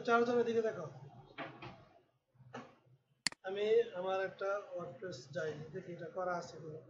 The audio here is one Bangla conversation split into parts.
চারজনের দিকে দেখো। আমি আমার একটা ওয়ার্ডপ্রেস যাই, দেখি এটা করা আছে কিনা।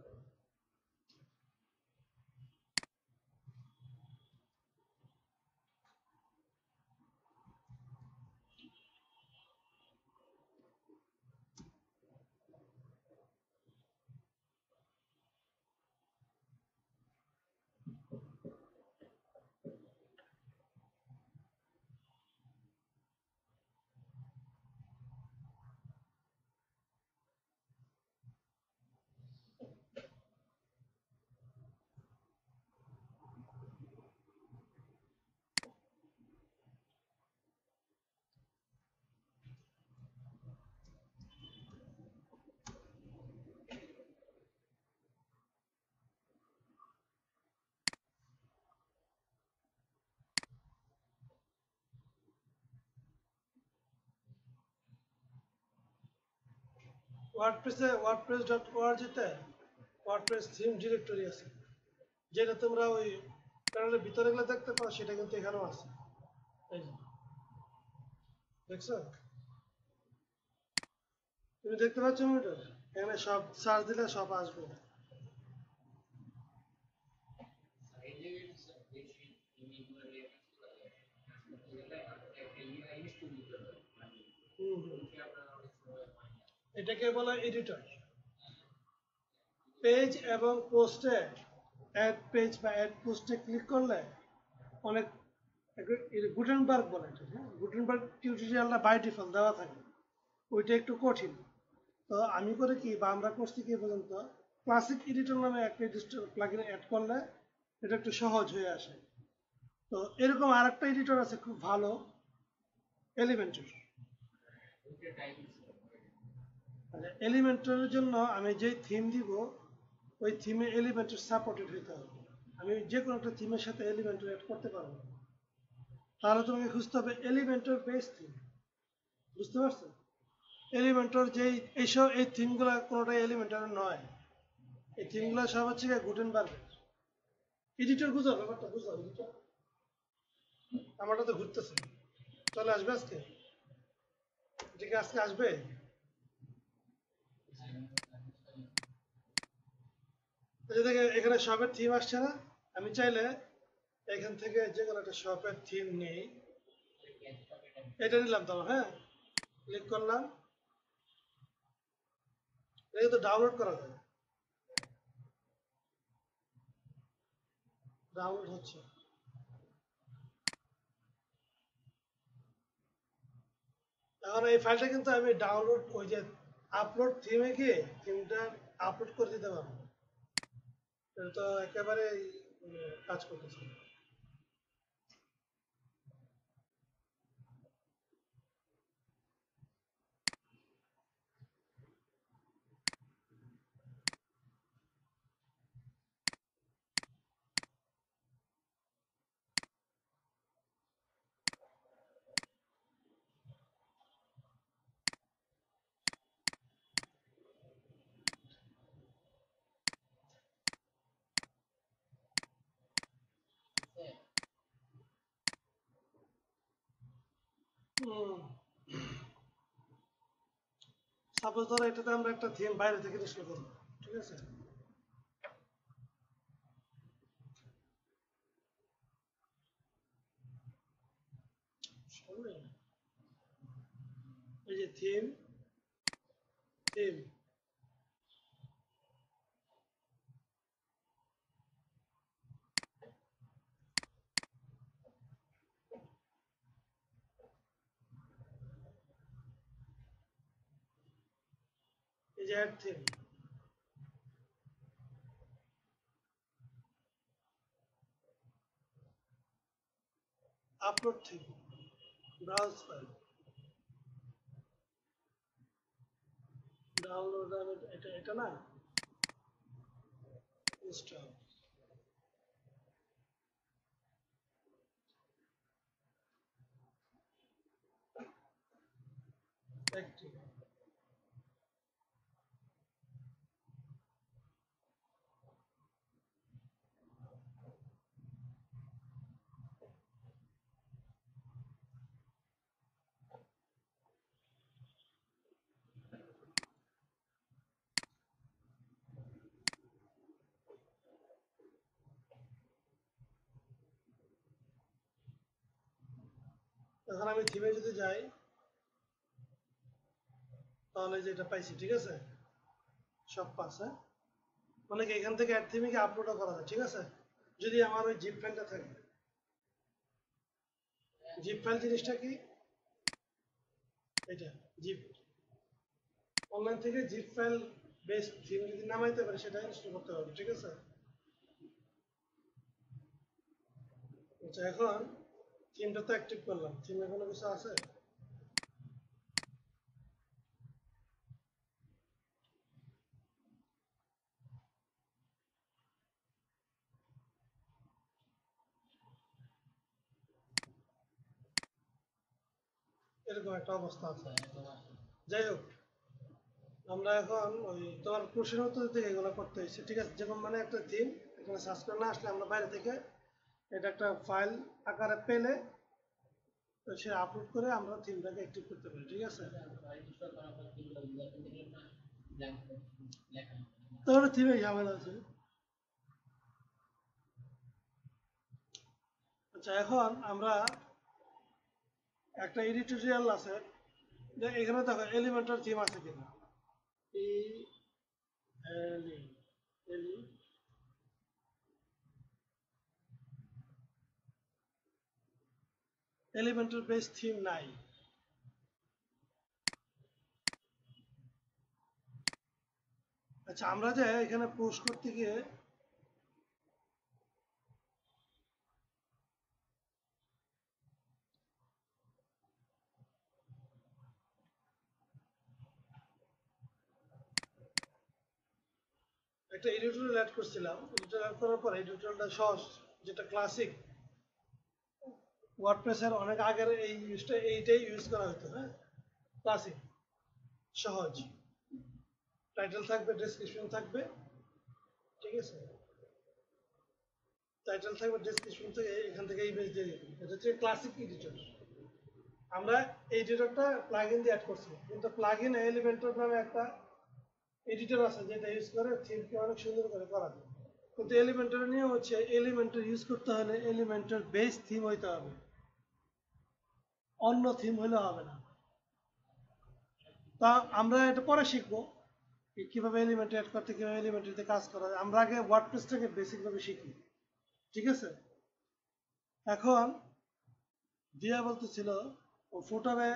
ওয়ার্ডপ্রেস.org-তে ওয়ার্ডপ্রেস থিম ডিরেক্টরি আছে, যেটা তোমরা ওই প্যানেলের ভিতরে গেলে দেখতে পাও, সেটা কিন্তু এখানেও আছে। এই যে, দেখছো? তুমি দেখতে পাচ্ছ মনিটর? এখানে সব সার্চ দিলে সব আসবে। হুম হুম। এটাকে বলা এডিটর। পেজ এবং পোস্টে অ্যাড পেজ বা অ্যাড পোস্টে ক্লিক করলে অনেক গুটেনবার্গ বলে এটা, হ্যাঁ, গুটেনবার্গ টিউটোরিয়ালটা বাই ডিফল্ট দেওয়া থাকে, ওইটা একটু কঠিন। তো আমি করে কি, বা আমরা করছি কি পর্যন্ত, ক্লাসিক এডিটর নামে একটা প্লাগইন অ্যাড করলে এটা একটু সহজ হয়ে আসে। তো এরকম আরেকটা এডিটর আছে খুব ভালো, এলিমেন্টর। এলিমেন্টরের জন্য আমি যে থিম দিব, ওই থিমে এলিমেন্টর সাপোর্টেড হতে হবে। আমি যে কোনো একটা থিমের সাথে এলিমেন্টর অ্যাড করতে পারবো না। তাহলে তোমাকে খুঁজতে হবে এলিমেন্টর বেস থিম। বুঝতে পারছো? এলিমেন্টর যেই এইসব এই থিমগুলো কোনোটাই এলিমেন্টর নয়। এই থিমগুলো সব হচ্ছে গুটেনবার্গের। এডিটর বুঝো, ব্যাপারটা বুঝো এডিটর। আমারটা তো ঘুরতেছে, চলে আসবে আজকে? এটা কি আজকে আসবে? এই যে দেখে এখানে শপের থিম আসছে না? আমি চাইলে এখান থেকে যে কোনো একটা শপের থিম নেই, এটা নিলাম তোমার, হ্যাঁ, ক্লিক করলাম, এটা তো ডাউনলোড করা যায়। ডাউনলোড হচ্ছে। এখন এই ফাইলটা কিন্তু আমি ডাউনলোড, ওই যে আপলোড থিমে গিয়ে থিমটা আপলোড করে দিতে পারবো। এটা তো একেবারে কাজ করতেছে না। সাপোজ ধরো এটাতে আমরা একটা থিম বাইরে থেকে ইনস্টল করবো, ঠিক আছে? এই যে থিম, থিম, এই যে add theme, upload theme, browse file, download, এটা এটা না, ইনস্টল, অ্যাক্টিভ। এখন আমি থিমে যদি যাই তাহলে যেটা পাইছি, ঠিক আছে, সব পাস। হ্যাঁ, মানে কি এখান থেকে অ্যাড থিমে আপলোডও করা যায়, ঠিক আছে, যদি আমার ওই জিপ ফাইলটা থাকে। জিপ ফাইল জিনিসটা কি? এটা জিপ, অনলাইন থেকে জিপ ফাইল বেস থিম যদি নামাইতে পারে সেটা ইনস্টল করতে হবে, ঠিক আছে। আচ্ছা, এখন থিমটা তো অ্যাক্টিভ করলাম, থিমে কোনো কিছু আছে? এরকম একটা অবস্থা আছে। যাই হোক, আমরা এখন ওই তোমার প্রশ্নের উত্তর থেকে এগুলো করতে হয়েছে, ঠিক আছে, যেমন মানে একটা থিম এখানে সার্চ করে না আসলে আমরা বাইরে থেকে এটা একটা ফাইল আকারে পেলে সে আপলোড করে আমরা থিমটাকে অ্যাক্টিভ করতে পারি, ঠিক আছে। তাহলে থিমে ঝামেলা আছে। আচ্ছা, এখন আমরা একটা এডিটোরিয়াল আছে, যে এখানে দেখো এলিমেন্টার থিম আছে কিনা। এই এলিমেন্টার বেস থিম নাই। আচ্ছা, আমরা যে এখানে পোস্ট করতে গিয়ে একটা এডিটোরিয়াল অ্যাড করছিলাম, এডিটোরিয়াল অ্যাড করার পর এডিটোরিয়ালটা সহজ, যেটা ক্লাসিক ওয়ার্ডপ্রেসের অনেক আগের এই ইউজটা এইটাই ইউজ করা হতো। হ্যাঁ, ক্লাসিক, সহজ, টাইটেল থাকবে, ডেসক্রিপশন থাকবে, ঠিক আছে, টাইটেল থাকবে, ডেসক্রিপশন থেকে এখান থেকে ইমেজ দিয়ে দিবেন, এটা হচ্ছে ক্লাসিক এডিটর। আমরা এই এডিটরটা প্লাগইন দিয়ে অ্যাড করছি, কিন্তু প্লাগইন এলিমেন্টর নামে একটা এডিটর আছে যেটা ইউজ করে থিমকে অনেক সুন্দর করে করা যায়। কিন্তু এলিমেন্টর নিয়ে হচ্ছে এলিমেন্টর ইউজ করতে হলে এলিমেন্টর বেস থিম হইতে হবে, অন্য থিম হলে হবে না। তা আমরা এটা পরে শিখবো কিভাবে এলিমেন্ট অ্যাড করতে, কিভাবে এলিমেন্টরিতে কাজ করা যায়। আমরা আগে ওয়ার্ডপ্রেসটাকে বেসিকভাবে শিখি, ঠিক আছে। এখন দিয়া বলতেছিল ও ফুটারে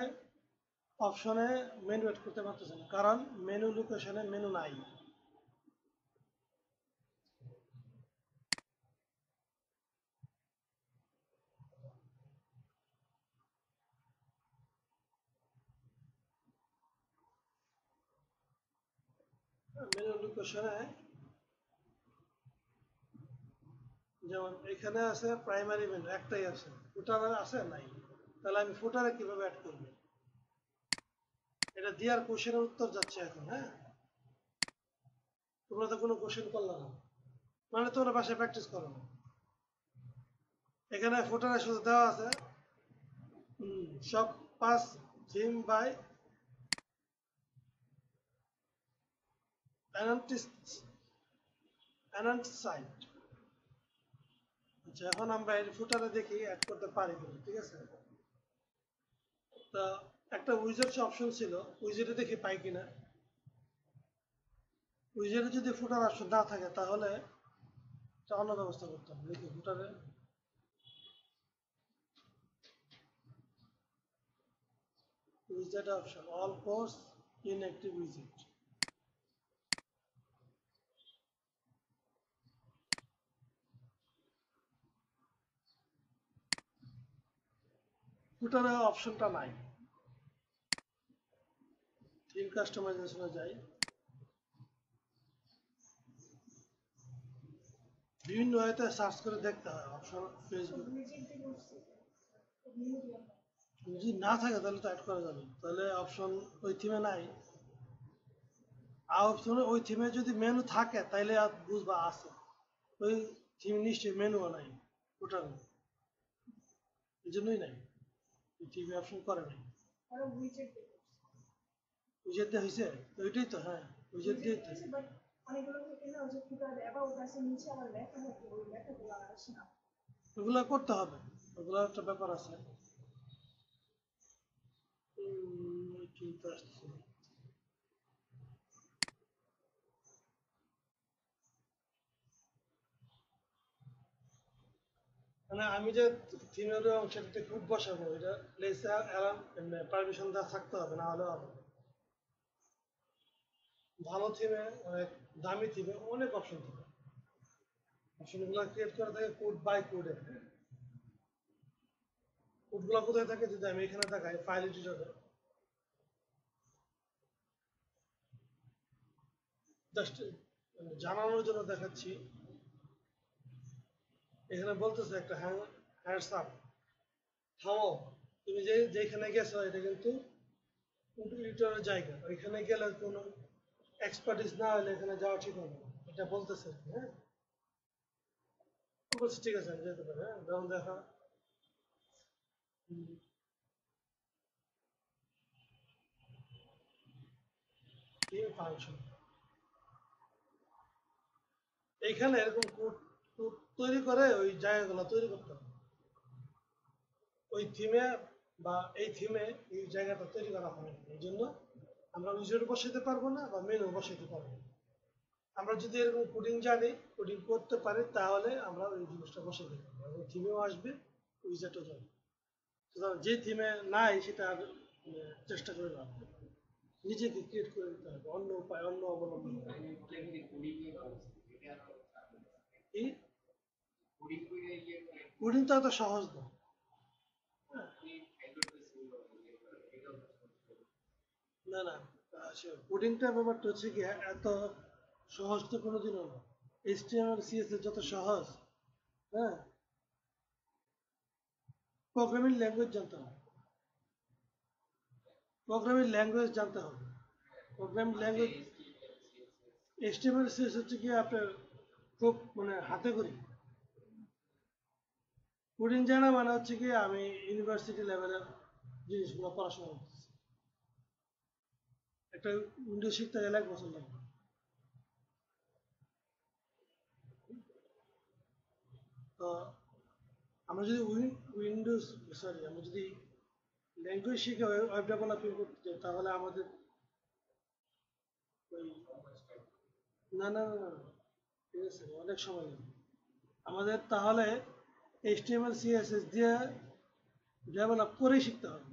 অপশনে মেনু অ্যাড করতে পারতেছে না, কারণ মেনু লোকেশনে মেনু নাই। মেনু লোকেশনে যেমন এখানে আছে প্রাইমারি মেনু একটাই আছে, ফুটারে আছে নাই, তাহলে আমি ফুটারে কিভাবে অ্যাড করবো? এটা দিয়ার কোশ্চেনের উত্তর যাচ্ছে এখন। হ্যাঁ, তোমরা তো কোনো কোশ্চেন করলে না, মানে তোমরা বাসায় প্র্যাকটিস করো না। এখানে ফুটারে শুধু দেওয়া আছে সব পাস থিম বাই অ্যানান্ট সাইট। আচ্ছা, এখন আমরা এই ফুটারে দেখি অ্যাড করতে পারি কিনা, ঠিক আছে। তা একটা উইজেট অপশন ছিল, উইজেটে দেখি পাই কিনা। উইজেটে যদি ফুটার অপশন না থাকে তাহলে একটা অন্য ব্যবস্থা করতে হবে। দেখি ফুটারে উইজেট অপশন, অল কোর্স ইনঅ্যাক্টিভ উইজেট। ফুটারে অপশনটা নাই। থিম কাস্টমাইজেশনে যাই, বিভিন্ন ওয়েতে সার্চ করে দেখতে হয় অপশন। ফেসবুক যদি না থাকে তাহলে তো অ্যাড করা যাবে, তাহলে অপশন ওই থিমে নাই। আর অপশনে ওই থিমে যদি মেনু থাকে তাইলে আর বুঝবা আছে, ওই থিম নিশ্চয়ই মেনুও নাই ওটার, এই জন্যই নাই, থিমে অপশন করে নাই। উইজেট দিয়ে হয়েছে, ওইটাই তো। হ্যাঁ, উইজেট দিয়ে তো ওগুলো করতে হবে, ওগুলো একটা ব্যাপার আছে। কিন্তু আসছে না। মানে আমি যে থিমের অংশটাতে কোড বসাবো এটা লেসার অ্যালার্ম পারমিশন দেওয়া থাকতে হবে, না হলে হবে না। ভালো থিমে অনেক দামি থিমে অনেক অপশন থাকে, অপশনগুলো ক্রিয়েট করা থাকে কোড বাই কোডে। কোডগুলো কোথায় থাকে যদি আমি এখানে দেখাই ফাইল এডিটরে, জাস্ট জানানোর জন্য দেখাচ্ছি। এখানে বলতেছে একটা হ্যান্ডস আপ, থামো, তুমি যেখানে গেছো এটা কিন্তু এডিটরের জায়গা, ওইখানে গেলে কোনো এক্সপার্টিস না হলে এখানে যাওয়া ঠিক হবে না, এটা বলতেছে আর কি, হ্যাঁ। বলছি ঠিক আছে আমি যেতে পারি, হ্যাঁ, যেমন দেখা ফাংশন এইখানে এরকম কোড তৈরি করে ওই জায়গাগুলো তৈরি করতে হবে, ওই থিমে বা এই থিমে এই জায়গাটা তৈরি করা হয় না, এই জন্য আমরা উইজার্ড বসাতে পারবো না বা মেনু বসাতে পারবো না। আমরা যদি এরকম কোডিং জানি, কোডিং করতে পারি, তাহলে আমরা ওই জিনিসটা বসাতে পারবো এবং থিমেও আসবে, উইজার্ডও যাবে। সুতরাং যে থিমে নাই সেটা আর চেষ্টা করে লাভ নেই। নিজেকে ক্রিয়েট করে দিতে হবে অন্য উপায়, অন্য অবলম্বন করে। এই কোডিং তো এত সহজ না। না না, কোডিংটা ব্যাপারটা হচ্ছে কি এত সহজ তো কোনোদিনও না। এইচটিএমএল সিএসএস যত সহজ, হ্যাঁ, প্রোগ্রামিং ল্যাঙ্গুয়েজ জানতে হবে, প্রোগ্রামিং ল্যাঙ্গুয়েজ জানতে হবে। প্রোগ্রামিং ল্যাঙ্গুয়েজ এইচটিএমএল সিএসএস হচ্ছে কি আপনার খুব মানে হাতে করি। কোডিং জানা মানে হচ্ছে কি আমি ইউনিভার্সিটি লেভেলের জিনিসগুলো পড়াশোনা করতেছি, একটা উইন্ডোজ শিখতে গেলে 1 বছর লাগবে। তো আমরা যদি উইন্ডোজ, সরি, আমরা যদি ল্যাঙ্গুয়েজ শিখে ওয়েব ডেভেলপিং করতে চাই তাহলে আমাদের ওই না না না না না, ঠিক আছে অনেক সময় লাগবে আমাদের, তাহলে এইচটিএমএল সিএসএস দিয়ে ডেভেলপ করেই শিখতে হবে।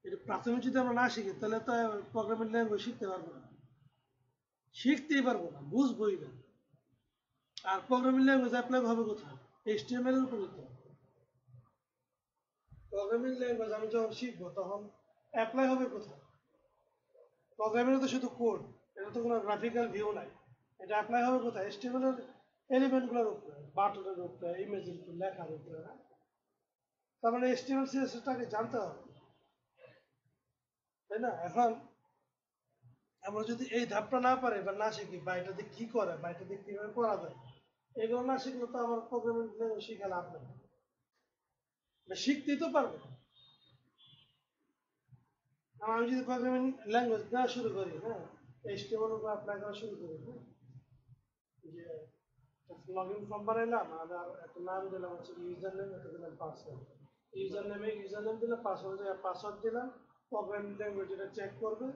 এটা প্রাথমিক যদি আমরা না শিখি তাহলে তো প্রোগ্রামিং ল্যাঙ্গুয়েজ শিখতে পারবো না, শিখতেই পারবো না, বুঝবোই না। আর প্রোগ্রামিং ল্যাঙ্গুয়েজ অ্যাপ্লাই হবে কোথায়? এইচটিএমএল এর উপর তো। প্রোগ্রামিং ল্যাঙ্গুয়েজ আমি যখন শিখবো তখন অ্যাপ্লাই হবে কোথায়? প্রোগ্রামিং তো শুধু কোড, এটা তো কোনো গ্রাফিক্যাল ভিউ নাই। এটা অ্যাপ্লাই হবে কোথায়? এইচটিএমএল এর এলিমেন্টগুলোর উপরে, বাটনের উপরে, ইমেজের উপরে, লেখার উপরে, না? তার মানে এইচটিএমএল সিএসএসটাকে জানতে হবে, তাই না? এখন আমরা যদি এই ধাপটা না পারি বা না শিখি, বা এটাতে কি করে, বা এটাতে কিভাবে করা যায়, এগুলো না শিখলে তো আমার প্রোগ্রামিং ল্যাঙ্গুয়েজ শিখে লাভ নেই। শিখতেই তো পারবো না। আমি যদি প্রোগ্রামিং ল্যাঙ্গুয়েজ না শুরু করি, হ্যাঁ, এইচটিএমএল উপর অ্যাপ্লাই করা শুরু করি, হ্যাঁ, যে লগ ইন ফর্ম বানাইলাম আর একটা নাম দিলাম হচ্ছে ইউজার নেম, একটা দিলাম পাসওয়ার্ড। ইউজার নেম দিলাম, পাসওয়ার্ড দিলাম, প্রোগ্রামিং ল্যাঙ্গুয়েজ এটা চেক করবে,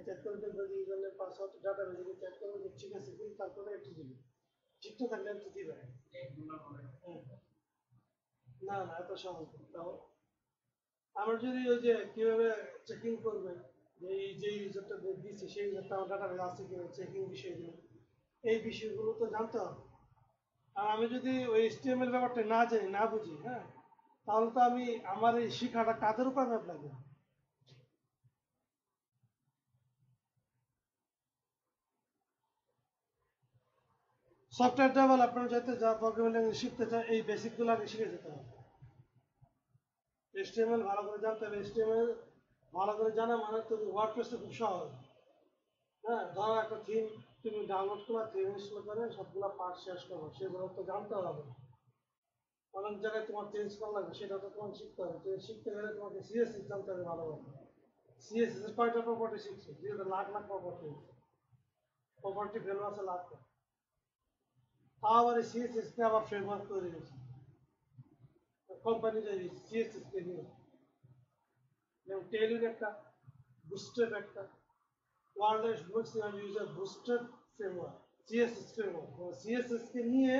চেক করে দেখবে যে ইউজার নেম পাসওয়ার্ড ডাটা বেসে চেক করবে যে ঠিক আছে কি, তারপরে একটু দিবে, ঠিক তো থাকলে একটু দিবে। হ্যাঁ। না না, এত সহজ না। তাও আমরা যদি ওই যে কিভাবে চেকিং করবে যে এই যে ইউজারটা দিচ্ছে সেই ইউজারটা আমার ডাটা আছে কিনা, চেকিং বিষয়গুলো, এই বিষয়গুলো তো জানতে হবে। আর আমি যদি ওই এইচটিএমএল ব্যাপারটা না জানি, না বুঝি, হ্যাঁ, তাহলে তো আমি আমার এই শিক্ষাটা কাদের উপর অ্যাপ্লাই করব? সফটওয়্যার ডেভেলপমেন্ট যাতে যা প্রোগ্রামিং ল্যাঙ্গুয়েজ শিখতে চায় এই বেসিকগুলো আগে শিখে যেতে হবে। এইচটিএমএল ভালো করে জানতে হবে, এইচটিএমএল ভালো করে জানা মানে তুমি ওয়ার্ডপ্রেসে খুব সহজ, হ্যাঁ, ধরো একটা থিম তুমি ডাউনলোড করো, থিম ইনস্টল করে সবগুলো পার্ট শেষ করো, সেগুলো তো জানতে হবে। অনেক জায়গায় তোমার চেঞ্জ করা লাগবে, সেটা তো তোমাকে শিখতে হবে। শিখতে গেলে তোমাকে সিএসএস জানতে হবে ভালোভাবে। সিএসএস এর কয়টা প্রপার্টি শিখছে? যেহেতু lakh lakh property, property value আছে লাখ লাখ। তাও আবার সিএসএস কে আবার ফ্রেমওয়ার্ক তৈরি হয়েছে কোম্পানি যে সিএসএস কে নিয়ে, যেমন টেলির একটা বুস্ট্রেপ একটা ওয়ার্ল্ডের maximum user bootstrap framework CSS framework CSS কে নিয়ে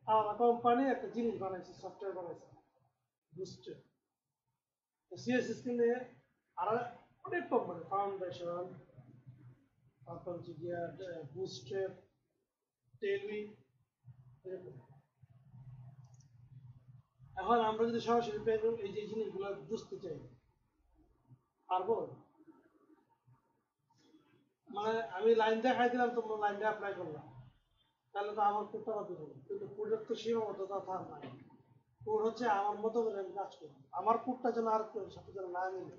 আমার কোম্পানি একটা জিনিস বানাইছে সফটওয়্যার বানাইছে বুস্ট্রেপ সিএসএস কে নিয়ে আর অনেক কোম্পানি ফাউন্ডেশন তারপর হচ্ছে গিয়া বুস্ট্রেপ টেলউই এরকম এখন আমরা যদি সরাসরি এই যে জিনিসগুলো বুঝতে চাই পারবো মানে আমি লাইন দেখাই দিলাম তোমরা লাইনটা অ্যাপ্লাই করলাম তাহলে তো আমার কোডটা বাদ হবে কিন্তু কোডের তো সীমাবদ্ধতা থাক নাই কোড হচ্ছে আমার মতো করে আমি কাজ করবো আমার কোডটা যেন আর কেউ সাথে যেন না মিলে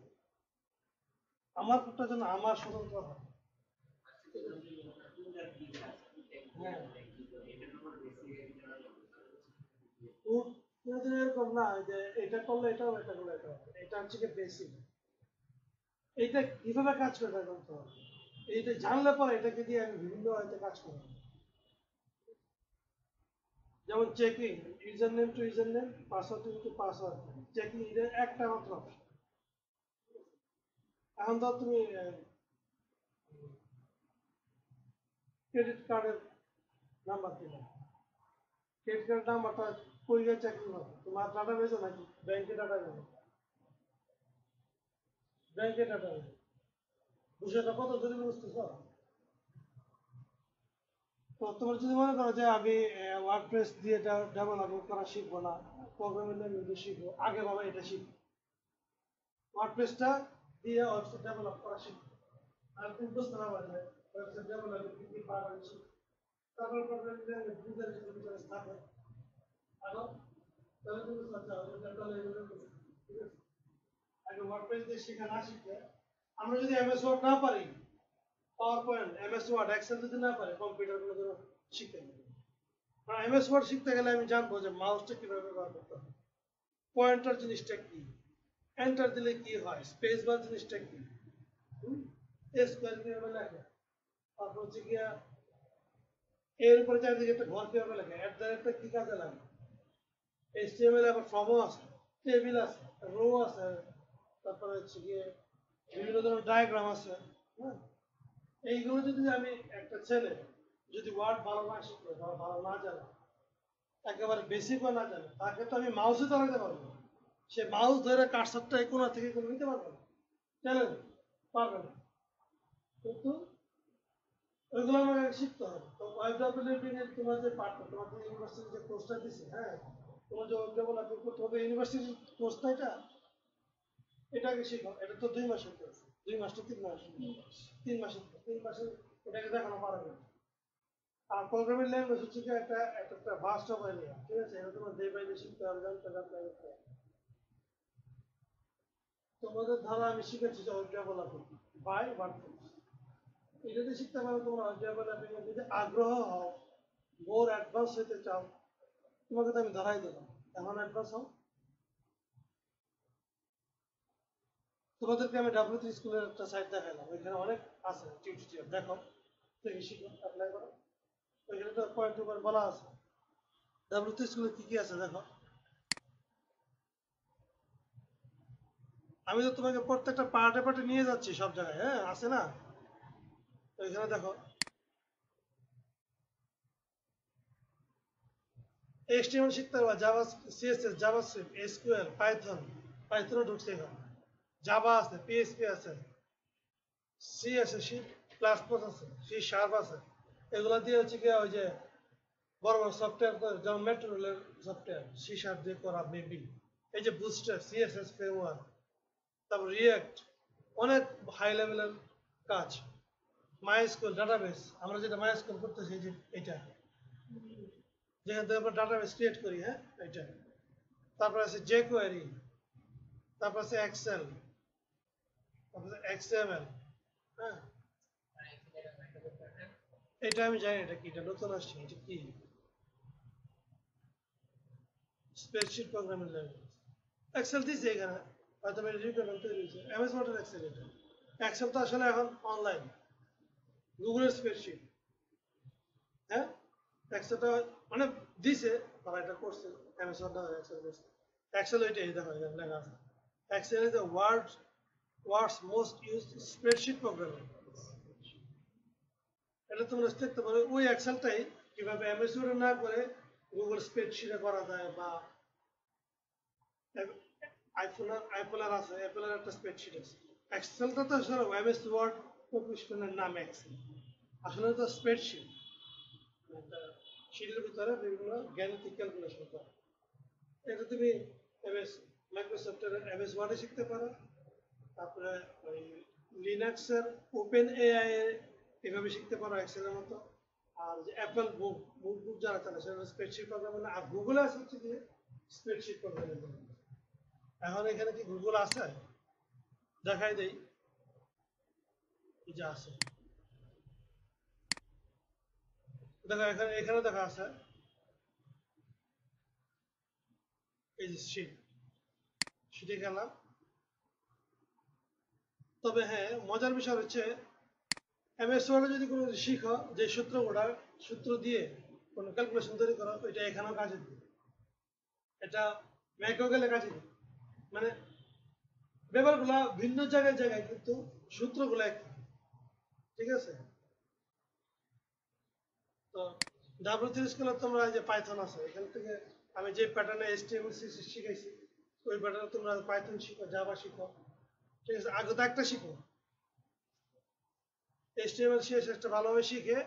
আমার কোডটা যেন আমার স্বতন্ত্র হয় হ্যাঁ কোড কোনোদিন এরকম না যে এটা করলে এটা হবে এটা করলে এটা হবে এটা হচ্ছে কি বেসিক এইটা কিভাবে কাজ করে তা জানতে হবে এইটা জানলে পরে এটাকে দিয়ে আমি বিভিন্ন হয়তো কাজ করবো যেমন checking user name to user name password to password checking এটা একটা মাত্র অপশন এখন ধর তুমি ক্রেডিট কার্ডের নাম্বার দিলে ক্রেডিট কার্ড নাম্বারটা কই গিয়ে চেকিং হবে তোমার ডাটা বেজে নাকি ব্যাংকে ডাটা বেজে ব্যাংকে ডাটা বেজে বিষয়টা কত যদি বুঝতেছ তো তোমার যদি মনে করো যে আমি ওয়ার্ডপ্রেস দিয়ে ডেভেলপমেন্ট করা শিখবো না প্রোগ্রামিং ল্যাঙ্গুয়েজ শিখবো আগে বাবা এটা শিখবো ওয়ার্ডপ্রেসটা দিয়ে ওয়েবসাইট ডেভেলপ করা শিখবো আর তুমি বুঝতে না পারলে ওয়েবসাইট ডেভেলপমেন্ট কি কি পারা শিখবো তারপর প্রোগ্রামিং ল্যাঙ্গুয়েজ বুঝতে যদি থাকে আরো তাহলে তুমি আচ্ছা এটা তাহলে ঠিক আছে আগে ওয়ার্ডপ্রেস দিয়ে শেখা না শিখলে আমরা যদি এমএস ওয়ার্ড না পারি PowerPoint MS Word Excel যদি না পারে কম্পিউটার কোনো ধরো শিখতে হবে কারণ এমএস ওয়ার্ড শিখতে গেলে আমি জানবো যে মাউসটা কিভাবে ব্যবহার করতে হবে পয়েন্টার জিনিসটা কি এন্টার দিলে কি হয় স্পেস বার জিনিসটা কি স্কোয়ার কিভাবে লেখে তারপর হচ্ছে গিয়া এর উপরে চারিদিকে একটা ঘর কিভাবে লেখে এট দ্য রেটটা কি কাজে লাগে এইচটিএমএল আবার ফর্মও আছে টেবিল আছে রো আছে তারপরে হচ্ছে গিয়ে বিভিন্ন ধরনের ডায়াগ্রাম আছে হ্যাঁ এইগুলো যদি আমি একটা ছেলে যদি ওয়ার্ড ভালো না শিখে বা ভালো না জানে একেবারে বেসিকও না জানে তাকে তো আমি মাউসে চালাতে পারবো সে মাউস ধরে কার্সারটা এই কোনা থেকে কোনো নিতে পারবে না চ্যালেঞ্জ পারবে না কিন্তু ওইগুলো আমাকে শিখতে হবে তো ওয়েব ডেভেলপিং এর তোমার যে পার্টটা তোমাকে ইউনিভার্সিটি যে কোর্সটা দিছে হ্যাঁ তোমার যে ওয়েব ডেভেলপিং করতে হবে ইউনিভার্সিটির কোর্সটা এটাকে শিখো এটা তো 2 মাসের কোর্স 2 মাস তো 3 মাস 3 মাসের এটাকে দেখানো পারবে না আর প্রোগ্রামিং ল্যাঙ্গুয়েজ হচ্ছে কি একটা ভাস্ট অফ এরিয়া ঠিক আছে এটা তোমার ডে বাই ডে শিখতে হবে জানতে হবে অ্যাপ্লাই করতে হবে তোমাদের ধারা আমি শিখেছি যে ওয়েব ডেভেলপিং বাই ওয়ার্ডপ্রেস এটা যদি শিখতে পারো তোমরা ওয়েব ডেভেলপিং এর যদি আগ্রহ হও মোর অ্যাডভান্স হতে চাও তোমাকে তো আমি ধরাই দিলাম এখন অ্যাডভান্স হও তোমাদেরকে আমি ডাব্লিউ3 স্কুলের একটা সাইট দেখালাম ওইখানে অনেক আছে টিউটোরিয়াল দেখো দেখে শিখো অ্যাপ্লাই করো ওইখানে তো পয়েন্ট টু পয়েন্ট বলা আছে ডাব্লিউ3 স্কুলে কি কি আছে দেখো আমি তো তোমাকে প্রত্যেকটা পার্টে পার্টে নিয়ে যাচ্ছি সব জায়গায় হ্যাঁ আছে না ওইখানে দেখো এইচটিএমএল শিখতে পারবা জাভা সিএসএস জাভাস্ক্রিপ্ট এসকিউএল পাইথনও ঢুকছে এখানে জাভা আছে পিএইচপি আছে সি আছে সি প্লাস প্লাস আছে সি শার্প আছে এগুলো দিয়ে হচ্ছে কি ওই যে বড় বড় সফটওয়্যার যেমন মেট্রো রেলের সফটওয়্যার সি শার্প দিয়ে করা মেবি এই যে বুস্টার সিএসএস ফ্রেমওয়ার্ক তারপর রিয়েক্ট অনেক হাই লেভেলের কাজ মাইস্কুল ডাটাবেস আমরা যেটা মাইস্কুল করতেছি যে এটা যেখান থেকে আমরা ডাটাবেস ক্রিয়েট করি হ্যাঁ এটা তারপর আছে jQuery তারপর আছে এক্সেল তারপর আছে এক্সএমএল হ্যাঁ এটা আমি জানি এটা কি এটা নতুন আসছে এটা কি স্প্রেডশিট প্রোগ্রামিং ল্যাঙ্গুয়েজ এক্সেল দিয়েছে এখানে হয়তো আমি রিকোয়ারমেন্ট তৈরি হয়েছে এমএস ওয়ার্ডের এক্সেল এটা এক্সেল তো আসলে এখন অনলাইন গুগলের স্প্রেডশিট হ্যাঁ এক্সেলটা মানে দিছে তারা এটা করছে এমএস ওয়ার্ড এক্সেল করছে এক্সেল ওইটাই দেখো এখানে লেখা আছে Excel is the word words most use spreadsheet programming. এটা তোমরা দেখতে পারো ওই এক্সেলটাই কিভাবে এমএস ওয়ার্ডে না করে গুগল স্প্রেডশিটে করা যায়, বা আইফোনের আছে, অ্যাপেলের একটা স্প্রেডশিট আছে। এক্সেলটা তো আসলে এমএস ওয়ার্ড প্রফেশনের নাম এক্সেল, আসলে তো স্প্রেডশিট, শিটের ভিতরে বিভিন্ন গাণিতিক ক্যালকুলেশন করে। এটা তুমি এমএস মাইক্রোসফটের এমএস ওয়ার্ডে শিখতে পারো, তারপরে ওই লিনাক্সের ওপেন এআই এভাবে শিখতে পারো এক্সেলের মতো। আর যে অ্যাপেল বুক যারা চালায় সেটা স্প্রেডশিট প্রোগ্রাম, আর গুগলে আছে হচ্ছে কি স্প্রেডশিট প্রোগ্রামের জন্য। এখন এখানে কি গুগল আছে? দেখাই দেই, এই যে আছে, দেখো এখানে এখানে দেখা আছে এই যে শিটে গেলাম। তবে হ্যাঁ, মজার বিষয় হচ্ছে এমএস ওয়ার্ডে যদি কোনো শিখো যে সূত্র দিয়ে কোনো ক্যালকুলেশন তৈরি করো, ওইটা এখানেও কাজে দিবে, এটা ম্যাকও গেলে কাজে দিবে। মানে ব্যাপারগুলো ভিন্ন জায়গায় জায়গায় কিন্তু সূত্রগুলো এক, ঠিক আছে? তো ডাব্লিউ3 স্কুলে তোমরা যে পাইথন আছে, এখান থেকে আমি যে প্যাটার্নে এইচটিএমএল সিএসএস শিখাইছি ওই প্যাটার্নে তোমরা পাইথন শিখো, জাভা শিখো, ঠিক আছে? আগে তো একটা শিখো, এইচটিএমএল সিএসএসটা ভালোভাবে শিখে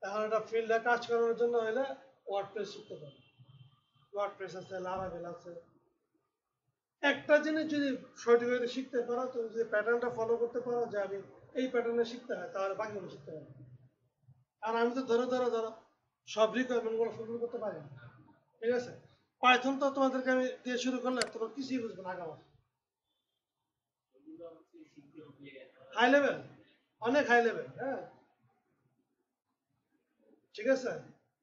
এখন এটা ফিল্ডে কাজ করার জন্য হলে ওয়ার্ডপ্রেস শিখতে পারো। ওয়ার্ডপ্রেস আছে, লারাভেল আছে। একটা জিনিস যদি সঠিকভাবে শিখতে পারো, তুমি যদি প্যাটার্নটা ফলো করতে পারো যে আমি এই প্যাটার্নে শিখতে হয়, তাহলে বাকিগুলো শিখতে পারো। আর আমি তো ধরো সব রিকোয়ারমেন্টগুলো ফুলফিল করতে পারি না, ঠিক আছে? পাইথন তো তোমাদেরকে আমি দিয়ে শুরু করলে তোমরা কিছুই বুঝবে না আগাম, হাই লেভেল, অনেক হাই লেভেল, হ্যাঁ, ঠিক আছে?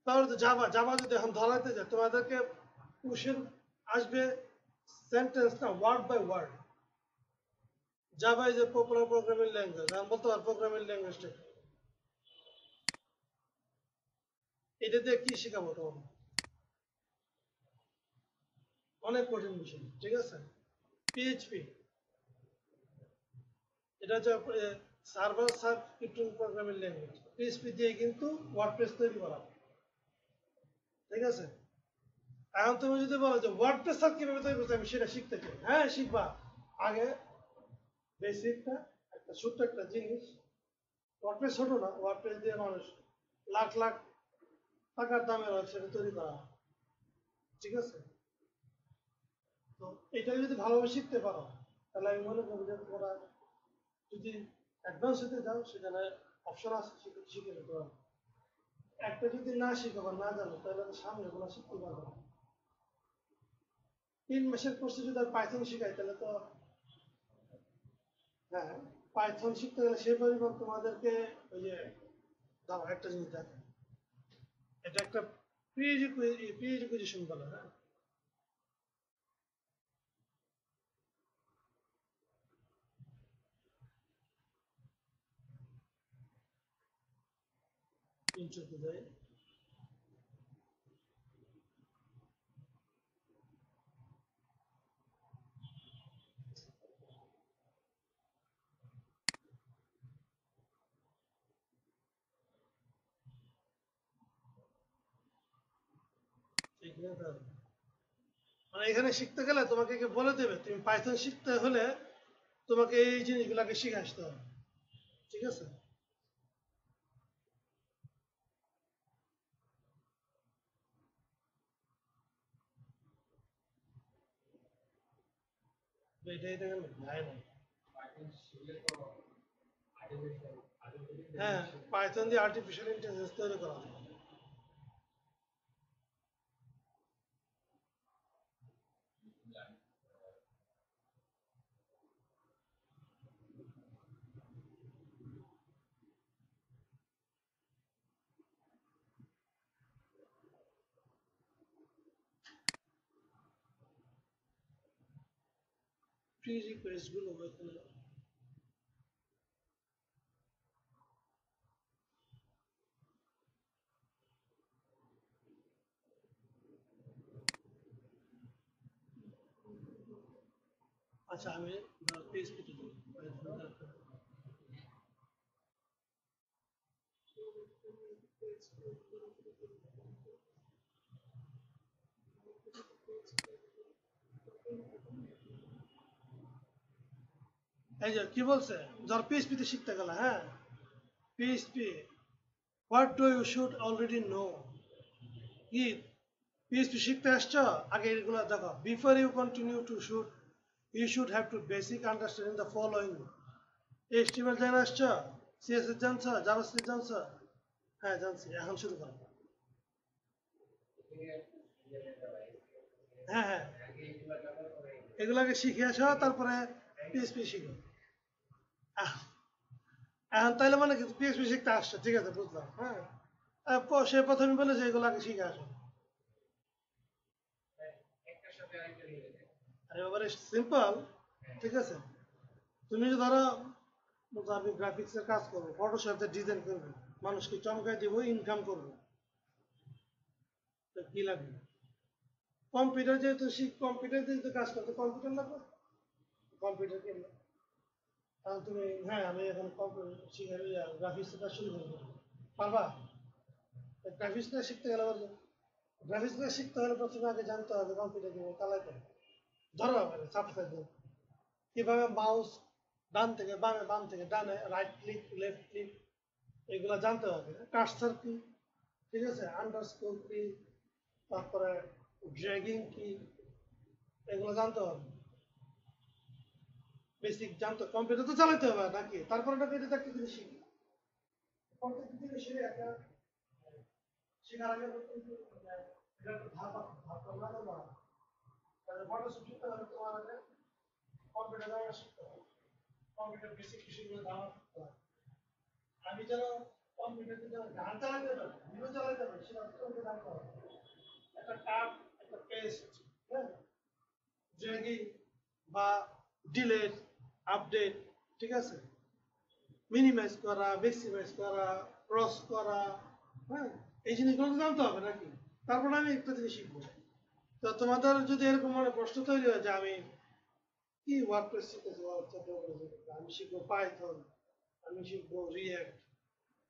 তাহলে তো জাভা যদি এখন ধরাইতে যায় তোমাদেরকে কোশ্চেন আসবে সেন্টেন্স না word by word. Java is a popular programming language, আমি বলতে পারবো প্রোগ্রামিং ল্যাঙ্গুয়েজটা এটা দিয়ে কি শেখাবো তোমাকে? অনেক কঠিন বিষয়, ঠিক আছে? পিএইচপি, এটা হচ্ছে server scripting programming language. PHP দিয়ে কিন্তু ওয়ার্ডপ্রেস তৈরি করা, ঠিক আছে? এখন তুমি যদি বলো যে ওয়ার্ডপ্রেস কিভাবে তৈরি করতে আমি সেটা শিখতে চাই, হ্যাঁ শিখবা। আগে বেসিকটা, একটা ছোট্ট একটা জিনিস, ওয়ার্ডপ্রেস ছোট না, ওয়ার্ডপ্রেস দিয়ে মানুষ লাখ লাখ টাকার দামের ওয়েবসাইট তৈরি করা, ঠিক আছে? তো এটা যদি ভালোভাবে শিখতে পারো, তাহলে আমি মনে করবো যে তোমরা যদি অ্যাডভান্স হতে যাও সেখানে অপশন আছে, শিখে নিতে পারো। একটা যদি না শিখো বা না জানো, তাহলে তো সামনে কোনো শিখতে পারবে না। 3 মাসের কোর্সে যদি আর পাইথন শিখাই তাহলে তো, হ্যাঁ, পাইথন শিখতে গেলে সেই পরিমাণ তোমাদেরকে ওই যে দাও একটা জিনিস দেখো, এটা একটা প্রি রিকুইজিশন বলে, হ্যাঁ, ইন্ট্রোতে যাই। এখানে দাও। মানে এখানে শিখতে গেলে তোমাকে কে বলে দেবে তুমি পাইথন শিখতে হলে তোমাকে এই জিনিসগুলোকে শিখে আসতে হবে, ঠিক আছে? তো এটাই দেখেন ভাই নাই। হ্যাঁ, পাইথন দিয়ে আর্টিফিশিয়াল ইন্টেলিজেন্স তৈরি করা যায়। প্রি রিকোয়েস্ট গুলো এখানে আচ্ছা আমি পিএইচপিতে দেবো। এই যে কি বলছে, ধর পিএইচপিতে শিখতে গেলে, হ্যাঁ, PHP what do you should already know, কি পিএইচপি শিখতে আসছো, আগে এগুলো দেখো। Before you continue to should you should have to basic understanding the following. HTML জানা আসছো, সিএসএস জানছো, জাভাস্ক্রিপ্ট জানছো? হ্যাঁ জানছি, এখন শুরু করো। হ্যাঁ হ্যাঁ, এগুলাকে শিখে আসো, তারপরে পিএইচপি শিখো। আহ, এখন তাইলে মানে কি পিএইচপি শিখতে আসছো, ঠিক আছে বুঝলাম, হ্যাঁ। সে প্রথমে বলে যে এগুলাকে শিখে আসো। আরে বাবারে সিম্পল, ঠিক আছে। তুমি যে ধরো আমি গ্রাফিক্সের কাজ করবো, ফটোশপে ডিজাইন করবো, মানুষকে চমকাই দিব, ইনকাম করবো, তো কি লাগবে? কম্পিউটার যেহেতু কম্পিউটার যেহেতু কাজ করতে কম্পিউটার লাগবে, কম্পিউটার কিনবে। কারণ তুমি, হ্যাঁ আমি এখন কম্পিউটার শিখে গ্রাফিক্সের কাজ শুরু করবো, পারবা? গ্রাফিক্সটা শিখতে গেলে বলবো, গ্রাফিক্সটা শিখতে হলে প্রথমে আগে জানতে হবে কম্পিউটার কিভাবে চালাইতে হবে। ধরো সাবস্ক্রাইব কিভাবে মাউস ডান থেকে বামে, বাম থেকে ডানে, রাইট ক্লিক, লেফট ক্লিক, এগুলো জানতে হবে। কার্সার কি, ঠিক আছে, আন্ডারস্কোর কি, তারপরে ড্র্যাগিং কি, এগুলো জানতে হবে। বেসিক জানতে, কম্পিউটার তো চালাতে হবে নাকি, তারপরে এটা এটা একটা জিনিস শিখি। প্রত্যেকটা জিনিস শিখে একটা শেখার আগে কিন্তু এটা একটা ধাপ আছে, ধাপ আমরা করবো না। ফটোশপ শিখতে হলে তোমার আগে কম্পিউটার জানা শিখতে হবে, কম্পিউটার বেসিক বিষয়গুলো জানা শিখতে হবে। আমি যেন কম্পিউটারতে যেন গান চালাতে পারি, ভিডিও চালাতে পারি, সেটা তোমাকে জানতে হবে। একটা কাট, একটা পেস্ট, হ্যাঁ, ড্র্যাগিং বা ডিলেট, আপডেট, ঠিক আছে, মিনিমাইজ করা, ম্যাক্সিমাইজ করা, ক্রস করা, হ্যাঁ, এই জিনিসগুলো তো জানতে হবে নাকি। তারপরে আমি একটা জিনিস শিখবো। তো তোমাদের যদি এরকম মানে প্রশ্ন তৈরি হয় যে আমি কি ওয়ার্ডপ্রেস শিখেছি, আমি শিখবো পাইথন, আমি শিখবো রিঅ্যাক্ট,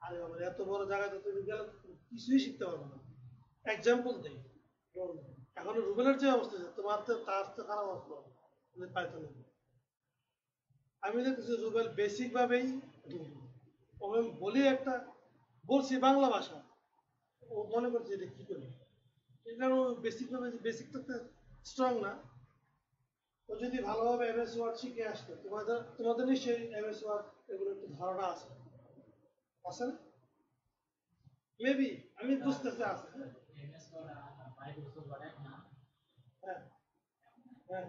আরে বাবা এত বড় জায়গায় তো তুমি গেলে কিছুই শিখতে পারবে না। এক্সাম্পল দেই, এখন রুবেলের যে অবস্থা আছে, তোমার তো তার তো খারাপ অবস্থা পাইথনের। আমি দেখতেছি রুবেল বেসিক ভাবেই ওকে বলি একটা, বলছি বাংলা ভাষা, ও মনে করছে এটা কি করবে, কারণ ও বেসিক ভাবে, বেসিক তো স্ট্রং না। ও যদি ভালোভাবে এমএস ওয়ার্ড শিখে আসতো, তোমাদের তোমাদের নিশ্চয়ই এমএস ওয়ার্ড এগুলো একটু ধারণা আছে, আছে না? মেবি, আমি বুঝতেছি আছে। হ্যাঁ হ্যাঁ,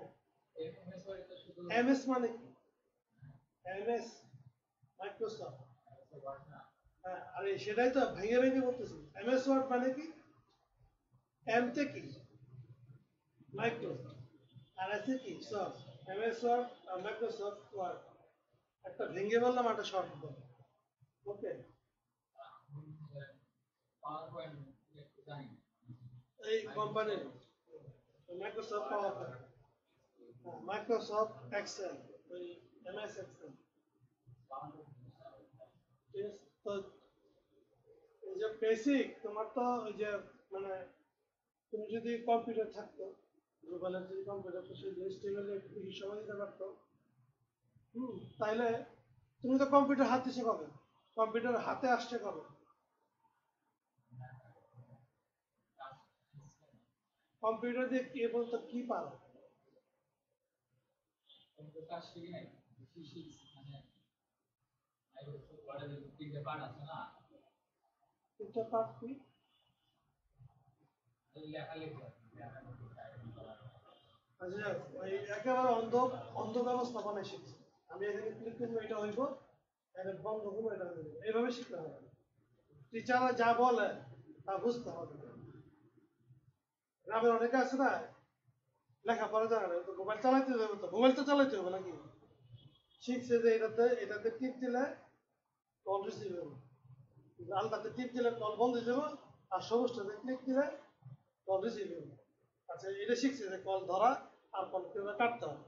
এমএস মানে কি? এমএস মাইক্রোসফট, হ্যাঁ, আরে সেটাই তো ভেঙে ভেঙে বলতেছি। এমএস ওয়ার্ড মানে কি? এম তে কি? মাইক্রোসফট, আর আছে কি সফট। এমএস ওয়ার্ড আর মাইক্রোসফট ওয়ার্ড, একটা ভেঙে বললাম, একটা শর্ট বললাম, ওকে। এই কোম্পানির Microsoft PowerPoint, Microsoft Excel, ওই এমএস এক্সেল, ঠিক আছে। তো এই যে বেসিক তোমার তো ওই যে মানে তুমি যদি কম্পিউটার থাকতো, মোবাইলের যদি কম্পিউটার তো সেই এইচটিএমএল একটু বেশি সময় দিতে পারতো, তাইলে তুমি তো কম্পিউটার হাতে শেখাবে, কম্পিউটার হাতে আসছে কবে? কম্পিউটার দিয়ে কে বলতো কি পারো? তিনটা পার্ট কি? আচ্ছা, ওই একেবারে অন্ধ, অন্ধ ব্যবস্থাপনায় শিখছি। আমি এখানে ক্লিক করবো এটা হইব, এটা বন্ধ করবো এটা হইব, এইভাবে শিখতে হবে। টিচাররা যা বলে তা বুঝতে হবে। গ্রামের অনেকে আছে না, লেখাপড়া জানে না, তো মোবাইল চালাইতে হবে, তো মোবাইল তো চালাইতে হবে নাকি, শিখছে যে এটাতে এটাতে টিপ দিলে কল রিসিভ হবে, আলটাতে টিপ দিলে কল বন্ধ হয়ে যাবে, আর সবুজটাতে ক্লিক দিলে কল রিসিভ হবে। আচ্ছা, এটা শিখছে যে কল ধরা আর কল কিভাবে কাটতে হবে,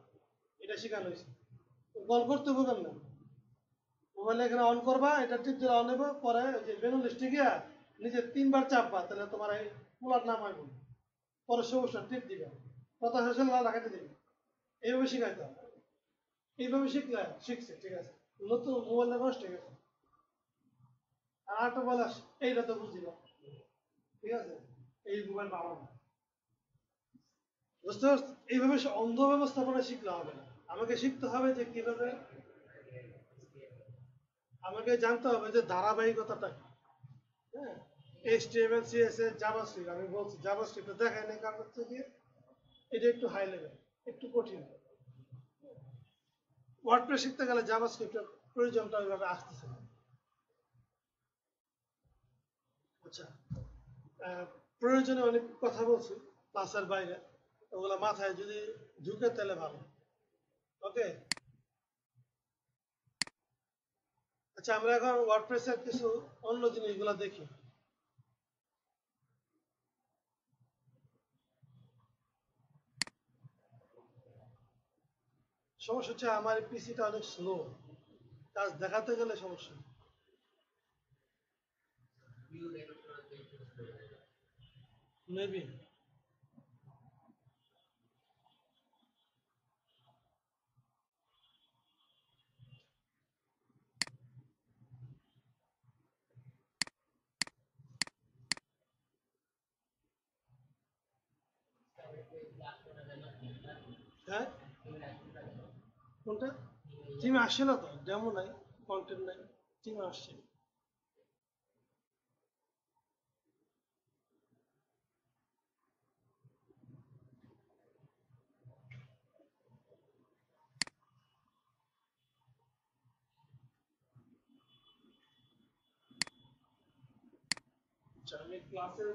এটা এটা শেখানো হয়েছে। কল করতে হবে কেমন, মোবাইলে এখানে অন করবা, এটা টিপ দিয়ে অন হবে, পরে ওই যে বেলুন লিস্টে গিয়া নিজে 3 বার চাপবা, তাহলে তোমার এই পোলার নাম আসবে, পরে সমস্যা টিপ দিবে, কথা শেষে লাগাতে দিবে। এইভাবে শিখাইতে হবে, এইভাবে শিখলে শিখছে, ঠিক আছে। নতুন মোবাইল নষ্ট হয়ে গেছে, আর আরেকটা মোবাইল আসছে, এইটা তো বুঝি না, ঠিক আছে, এই মোবাইল ভালো না, বুঝতে পারছি। এইভাবে অন্ধ ব্যবস্থাপনা শিখলে হবে না, আমাকে শিখতে হবে যে কিভাবে, আমাকে জানতে হবে যে ধারাবাহিকতাটা কি। হ্যাঁ, HTML CSS জাভাস্ক্রিপ্ট, আমি বলছি জাভাস্ক্রিপ্ট দেখাই নাই, কারণ হচ্ছে কি এটা একটু হাই লেভেল, একটু কঠিন। ওয়ার্ডপ্রেস শিখতে গেলে জাভাস্ক্রিপ্টের প্রয়োজনটা ওইভাবে আসতেছে না। আচ্ছা, প্রয়োজনে অনেক কথা বলছি ক্লাসের বাইরে, ওগুলো মাথায় যদি ঢুকে তাহলে ভালো। ওকে, আচ্ছা আমরা এখন ওয়ার্ডপ্রেসের কিছু অন্য জিনিসগুলো দেখি। সমস্যা হচ্ছে আমার পিসিটা অনেক স্লো, কাজ দেখাতে গেলে সমস্যা। মেবি। হ্যাঁ, কোনটা? টিমে আসছে না তো, ডেমো নাই, কন্টেন্ট নাই, টিমে আসছে। আচ্ছা আমি ক্লাসের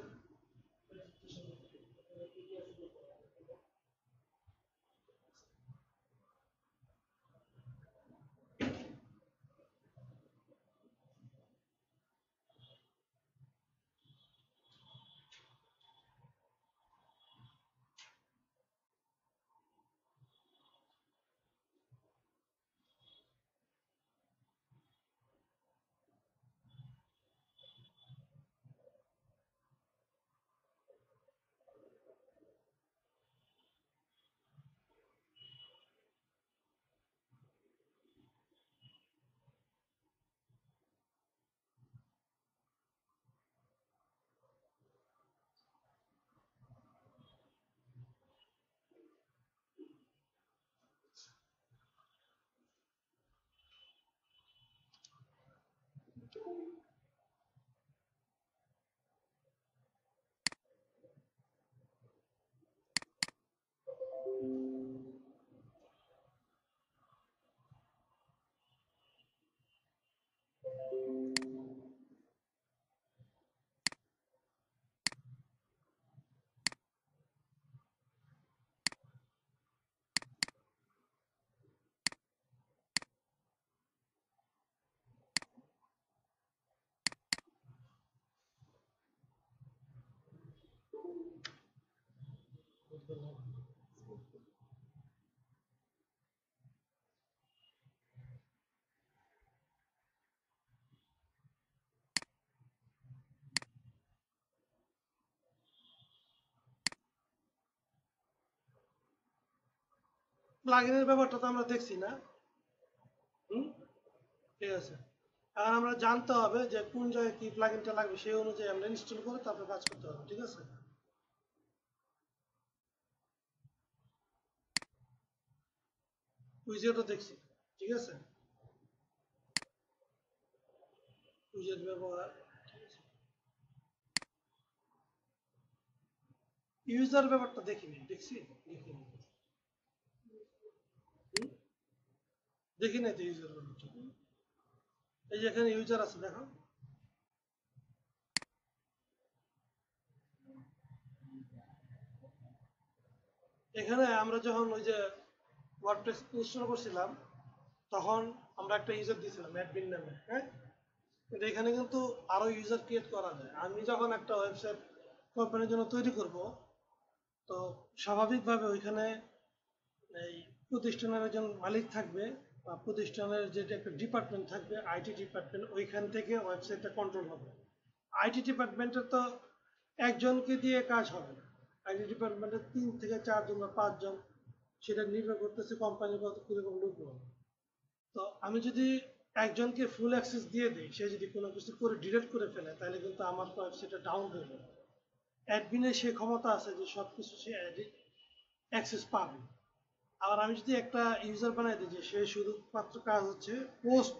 প্লাগইনের ব্যাপারটা তো আমরা দেখছি না। হুম, ঠিক আছে। আর আমরা জানতে হবে যে কোন জায়গায় কি প্লাগইনটা লাগবে, সেই অনুযায়ী আমরা ইনস্টল করে তারপরে কাজ করতে হবে, ঠিক আছে। উইজেটও দেখছি, ঠিক আছে, উইজেট ব্যবহার, ঠিক আছে। ইউজার ব্যাপারটা দেখিনি, দেখছি, দেখিনি। হুম, দেখি নাই তো ইউজার ব্যাপারটা। এই যে এখানে ইউজার আছে দেখো, এখানে আমরা যখন ওই যে ওয়ার্ডপ্রেস ইনস্টল করছিলাম, তখন আমরা একটা ইউজার দিয়েছিলাম অ্যাডমিন নামে, হ্যাঁ। কিন্তু এখানে কিন্তু আরো ইউজার ক্রিয়েট করা যায়। আমি যখন একটা ওয়েবসাইট কোম্পানির জন্য তৈরি করব, তো স্বাভাবিকভাবে ওইখানে এই প্রতিষ্ঠানের একজন মালিক থাকবে বা প্রতিষ্ঠানের যেটা একটা ডিপার্টমেন্ট থাকবে আইটি ডিপার্টমেন্ট, ওইখান থেকে ওয়েবসাইটটা কন্ট্রোল হবে। আইটি ডিপার্টমেন্টের তো একজনকে দিয়ে কাজ হবে না, আইটি ডিপার্টমেন্টের 3 থেকে 4 জন বা 5 জন, সেটা নির্ভর করতেছে কোম্পানির কত কিরকম লোক হবে। তো আমি যদি একজনকে ফুল অ্যাক্সেস দিয়ে দিই, সে যদি কোনো কিছু করে ডিলিট করে ফেলে, তাহলে কিন্তু আমার ওয়েবসাইটটা ডাউন হয়ে যাবে। অ্যাডমিনের সে ক্ষমতা আছে যে সব কিছু সে অ্যাক্সেস পাবে। আর আমি যদি একটা ইউজার বানাই দিই যে সে শুধুমাত্র কাজ হচ্ছে পোস্ট,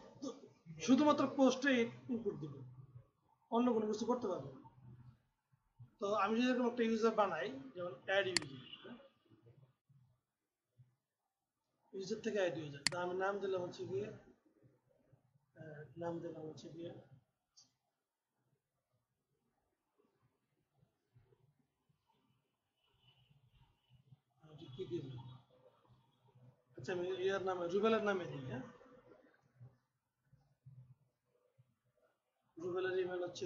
শুধুমাত্র পোস্টে ইনপুট দিবে, অন্য কোনো কিছু করতে পারবে না। তো আমি যদি এরকম একটা ইউজার বানাই, যেমন অ্যাড ইউজার, ইউজার থেকে অ্যাড ইউজার, তো আমি নাম দিলাম হচ্ছে গিয়ে কি দিব, আচ্ছা আমি ইয়ার নামে রুবেলের নামে দিই, হ্যাঁ। রুবেলের ইমেল হচ্ছে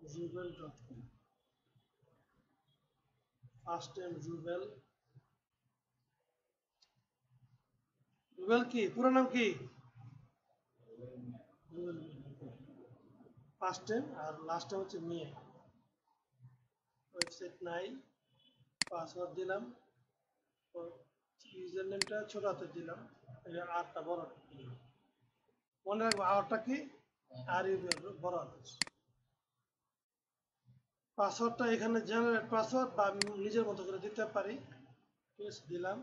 rubel@rubel.com, first name Rubel. Rubel কি পুরো নাম কি? রুবেল, ফার্স্ট নেম আর লাস্ট নেম হচ্ছে মিয়া। ওয়েবসাইট নাই, পাসওয়ার্ড দিলাম, ইউজার নেমটা ছোট হাতে দিলাম, আরটা বড় দিলাম। মনে রাখবো আরটা কি, আর বড় হাতে। পাসওয়ার্ডটা এখানে জেনারেট পাসওয়ার্ড বা আমি নিজের মতো করে দিতে পারি, ঠিক আছে, দিলাম।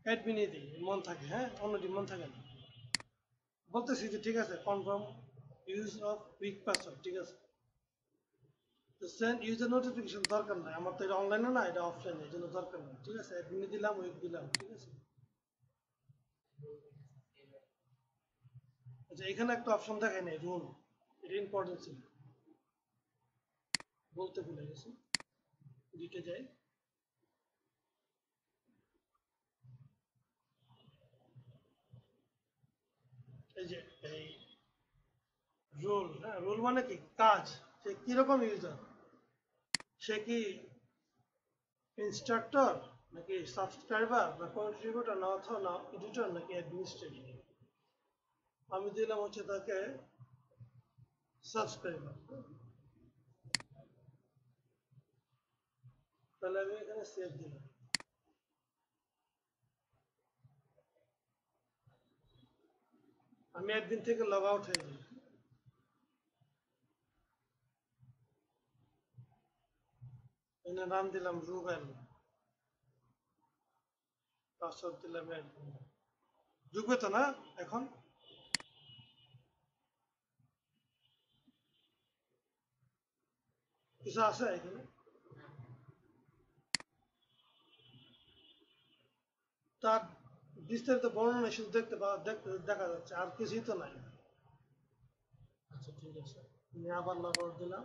অ্যাডমিনে দিই, মন থাকে, হ্যাঁ, অন্যটি মন থাকে না। বলতেছি যে ঠিক আছে, confirm use of week password, ঠিক আছে। তো সেন্ড ইউজার নোটিফিকেশন দরকার নাই, আমার তো এটা অনলাইনে না, এটা অফলাইনে, এই জন্য দরকার নেই, ঠিক আছে। অ্যাডমিনে দিলাম, উইক দিলাম, ঠিক আছে। আচ্ছা এখানে একটা অপশন দেখায় নাই, রুল, এটা ইম্পর্টেন্ট ছিল, বলতে ভুলে গেছি, দিতে যাই। এই যে এই রুল, হ্যাঁ, রুল মানে কি কাজ, সে কিরকম ইউজার, সে কি ইনস্ট্রাক্টর নাকি সাবস্ক্রাইবার না কন্ট্রিবিউটর না অথবা না এডিটর নাকি অ্যাডমিনিস্ট্রেটর। আমি দিলাম হচ্ছে তাকে সাবস্ক্রাইবার, তাহলে আমি এখানে সেভ দিলাম। আমি একদিন থেকে লগ আউট হয়ে যাই, এখানে নাম দিলাম রুবেল, পাসওয়ার্ড দিলাম অ্যাডমিন। ঢুকবে তো না এখন? কিছু আছে এখানে? তার বিস্তারিত বর্ণনা শুধু দেখা যাচ্ছে, আর কিছুই তো নাই। আচ্ছা ঠিক আছে, আমি আবার লগ আউট দিলাম,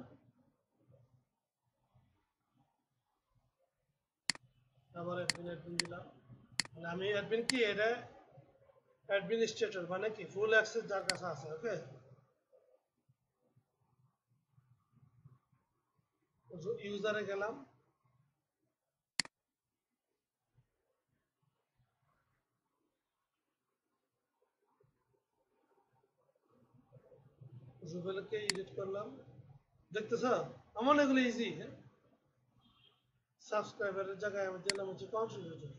আবার অ্যাডমিন দিলাম। মানে আমি অ্যাডমিন কি, এটা অ্যাডমিনিস্ট্রেটর মানে কি ফুল অ্যাক্সেস যার কাছে আছে, ওকে। ইউজারে গেলাম, রুবেলকে এডিট করলাম, দেখতেছ আমার এগুলো ইজি, হ্যাঁ। সাবস্ক্রাইবারের জায়গায় আমি দিলাম হচ্ছে কন্ট্রিবিউটর,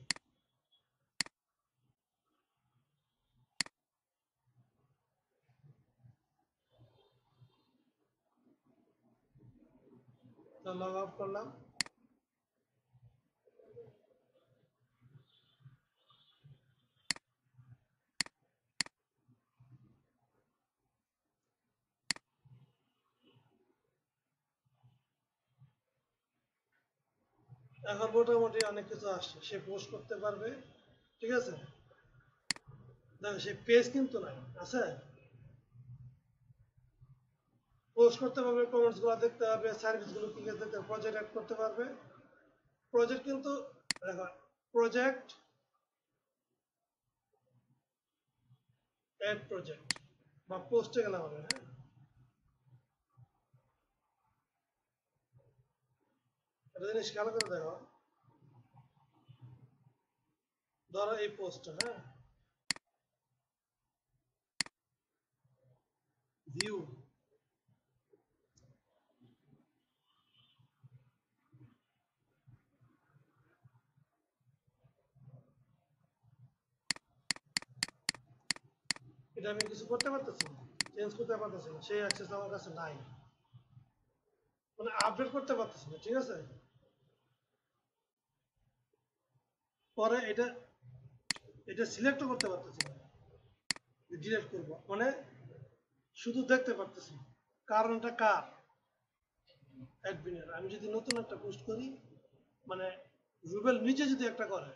তো লগ আউট করলাম। এখন মোটামুটি অনেক কিছু আসছে, সে পোস্ট করতে পারবে, ঠিক আছে। দেখো সে পেজ কিন্তু নাই, আছে, পোস্ট করতে পারবে, কমেন্টস গুলো দেখতে পারবে, সার্ভিস গুলো কি দেখতে, প্রজেক্ট অ্যাড করতে পারবে। প্রজেক্ট কিন্তু দেখো, প্রজেক্ট অ্যাড প্রজেক্ট বা পোস্টে গেলে হবে, হ্যাঁ। একটা জিনিস খেয়াল করে দেখো, ধরো এই পোস্টটা, হ্যাঁ, ভিউ, এটা আমি কিছু করতে পারতেছি না, চেঞ্জ করতে পারতেছি না, সেই অ্যাক্সেস আমার কাছে নাই, মানে আপডেট করতে পারতেছি না, ঠিক আছে। পরে এটা এটা সিলেক্টও করতে পারতেছি না, ডিলিট করবো, মানে শুধু দেখতে পারতেছি। কারণটা কার? অ্যাডমিনের। আমি যদি নতুন একটা পোস্ট করি, মানে রুবেল নিজে যদি একটা করে,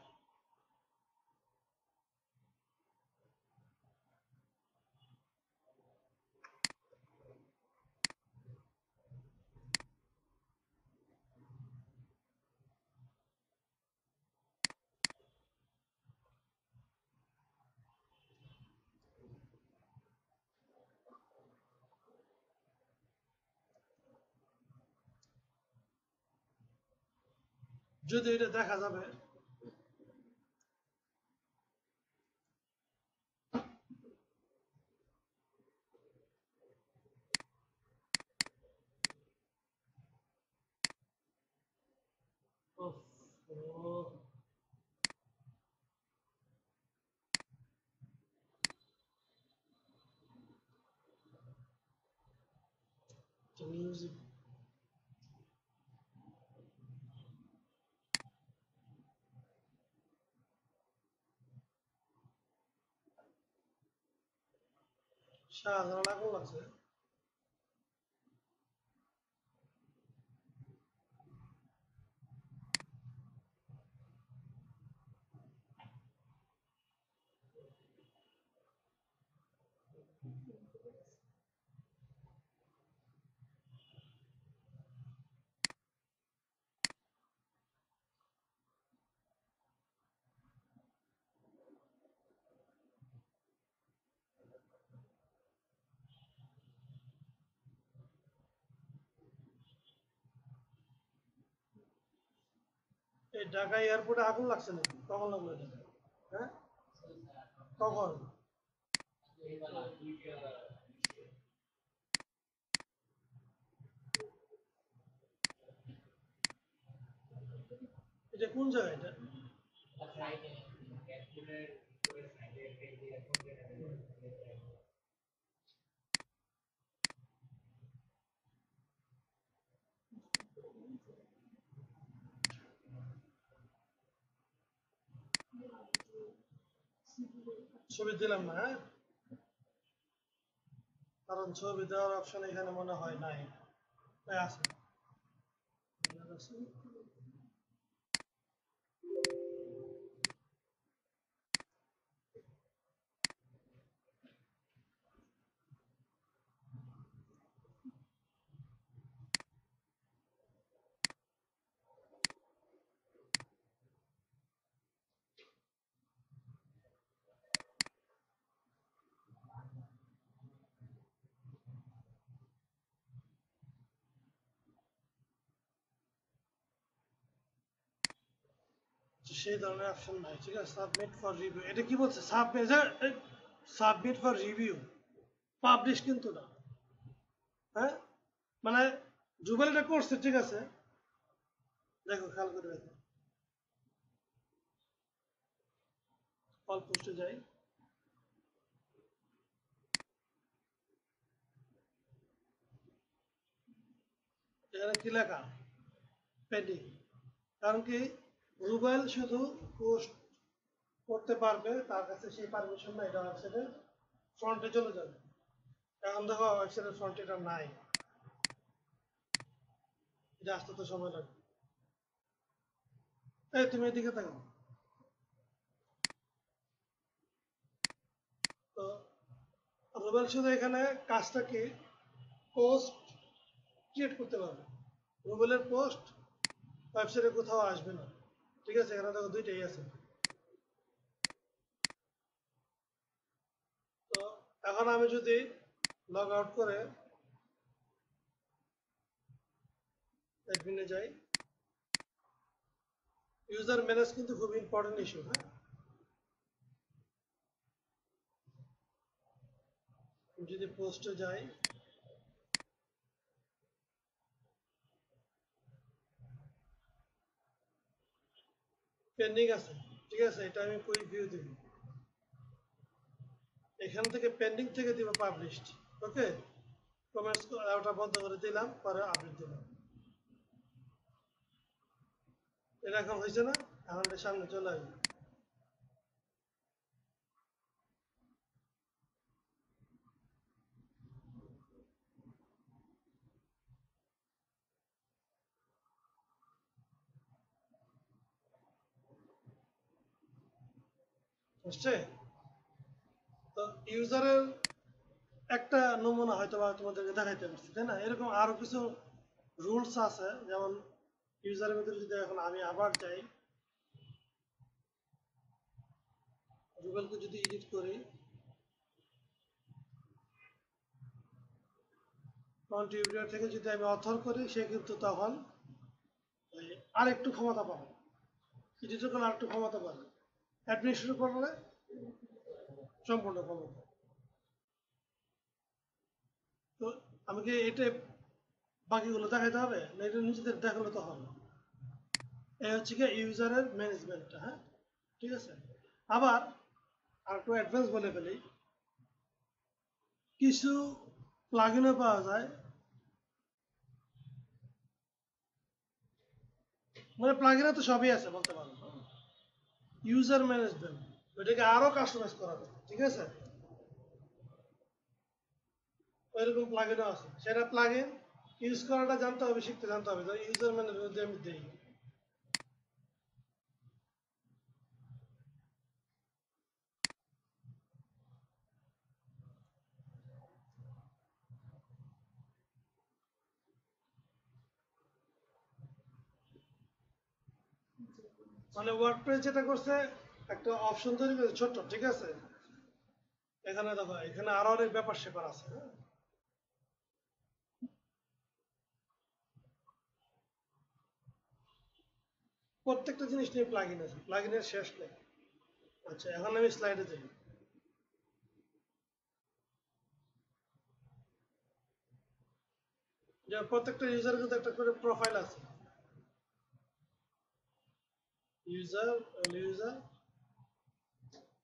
যদি এটা দেখা যাবে, মিউজিক, শাহজালাল আগুন লাগছে। এই ঢাকা এয়ারপোর্টে আগুন লাগছে নাকি? কখন লাগলো এটা? হ্যাঁ, কখন? এটা কোন জায়গায় এটা? ছবি দিলাম না, হ্যাঁ, কারণ ছবি দেওয়ার অপশন এখানে মনে হয় নাই। আছে। সেই ধরনের অপশন নাই, ঠিক আছে। সাবমিট ফর রিভিউ, এটা কি বলছে? Submit, submit for review, publish কিন্তু না, হ্যাঁ, মানে জুবেল এটা করছে, ঠিক আছে। দেখো, খেয়াল করে দেখো, অল পোস্টে যাই, এখানে কি লেখা? পেন্ডিং। কারণ কি, রুবেল শুধু পোস্ট করতে পারবে, তার কাছে সেই পারমিশন নাই, এটা ওয়েবসাইটের ফ্রন্টে চলে যাবে। এখন দেখো ওয়েবসাইটের ফ্রন্টে এটা নাই, এটা আসতে তো সময় লাগবে। এই তুমি এদিকে দেখো, তো রুবেল শুধু এখানে কাজটা কি, পোস্ট ক্রিয়েট করতে পারবে। রুবেলের পোস্ট ওয়েবসাইটে কোথাও আসবে না, ঠিক আছে। এখানে দেখো দুইটাই আছে। তো এখন আমি যদি লগ আউট করে অ্যাডমিনে যাই, ইউজার ম্যানেজ কিন্তু খুব ইম্পর্টেন্ট ইস্যু। হ্যাঁ, যদি পোস্টে যাই, পেন্ডিং আছে, ঠিক আছে, এটা আমি কুইক ভিউ দিব, এখান থেকে পেন্ডিং থেকে দিব পাবলিশড। ওকে, কমেন্টস ওটা বন্ধ করে দিলাম, পরে আপডেট দিলাম। এটা এখন হয়েছে না, এখন এটা সামনে চলে আসবে। বুঝছে? তো ইউজারের একটা নমুনা হয়তো বা তোমাদেরকে দেখাইতে পারছি, তাই না? এরকম আরো কিছু রুলস আছে, যেমন ইউজারের ভিতরে যদি এখন আমি আবার যাই, গুগলকে যদি এডিট করি, কন্ট্রিবিউটর থেকে যদি আমি অথর করি, সে কিন্তু তখন আরেকটু ক্ষমতা পাবে, এডিটর করলে আরেকটু ক্ষমতা পাবে, অ্যাডমিনিস্ট্রেটর করলে সম্পূর্ণ ক্ষমতা। তো আমাকে এটা বাকিগুলো দেখাইতে হবে না, এটা নিজেদের দেখালে তো হবে। এই হচ্ছে কি ইউজারের ম্যানেজমেন্টটা। হ্যাঁ, ঠিক আছে। আবার আর একটু অ্যাডভান্স বলে ফেলি, কিছু প্লাগইনও পাওয়া যায়, মানে প্লাগইনে তো সবই আছে বলতে পারো, ইউজার ম্যানেজমেন্ট, ওইটাকে আরো কাস্টমাইজ করা যায়, ঠিক আছে। ওইরকম প্লাগইনও আছে, সেটা প্লাগইন ইউজ করাটা জানতে হবে, শিখতে জানতে হবে। ইউজার ম্যানেজমেন্ট আমি দিই, মানে ওয়ার্ডপ্রেস যেটা করছে, একটা অপশন তৈরি করেছে ছোট্ট, ঠিক আছে। এখানে দেখো, এখানে আরো অনেক ব্যাপার স্যাপার আছে। হ্যাঁ, প্রত্যেকটা জিনিস নিয়ে প্লাগইন আছে, প্লাগইনের শেষ নেই। আচ্ছা, এখন আমি স্লাইডে যাই। যে প্রত্যেকটা ইউজার কিন্তু একটা করে প্রোফাইল আছে, ইউজার ইউজার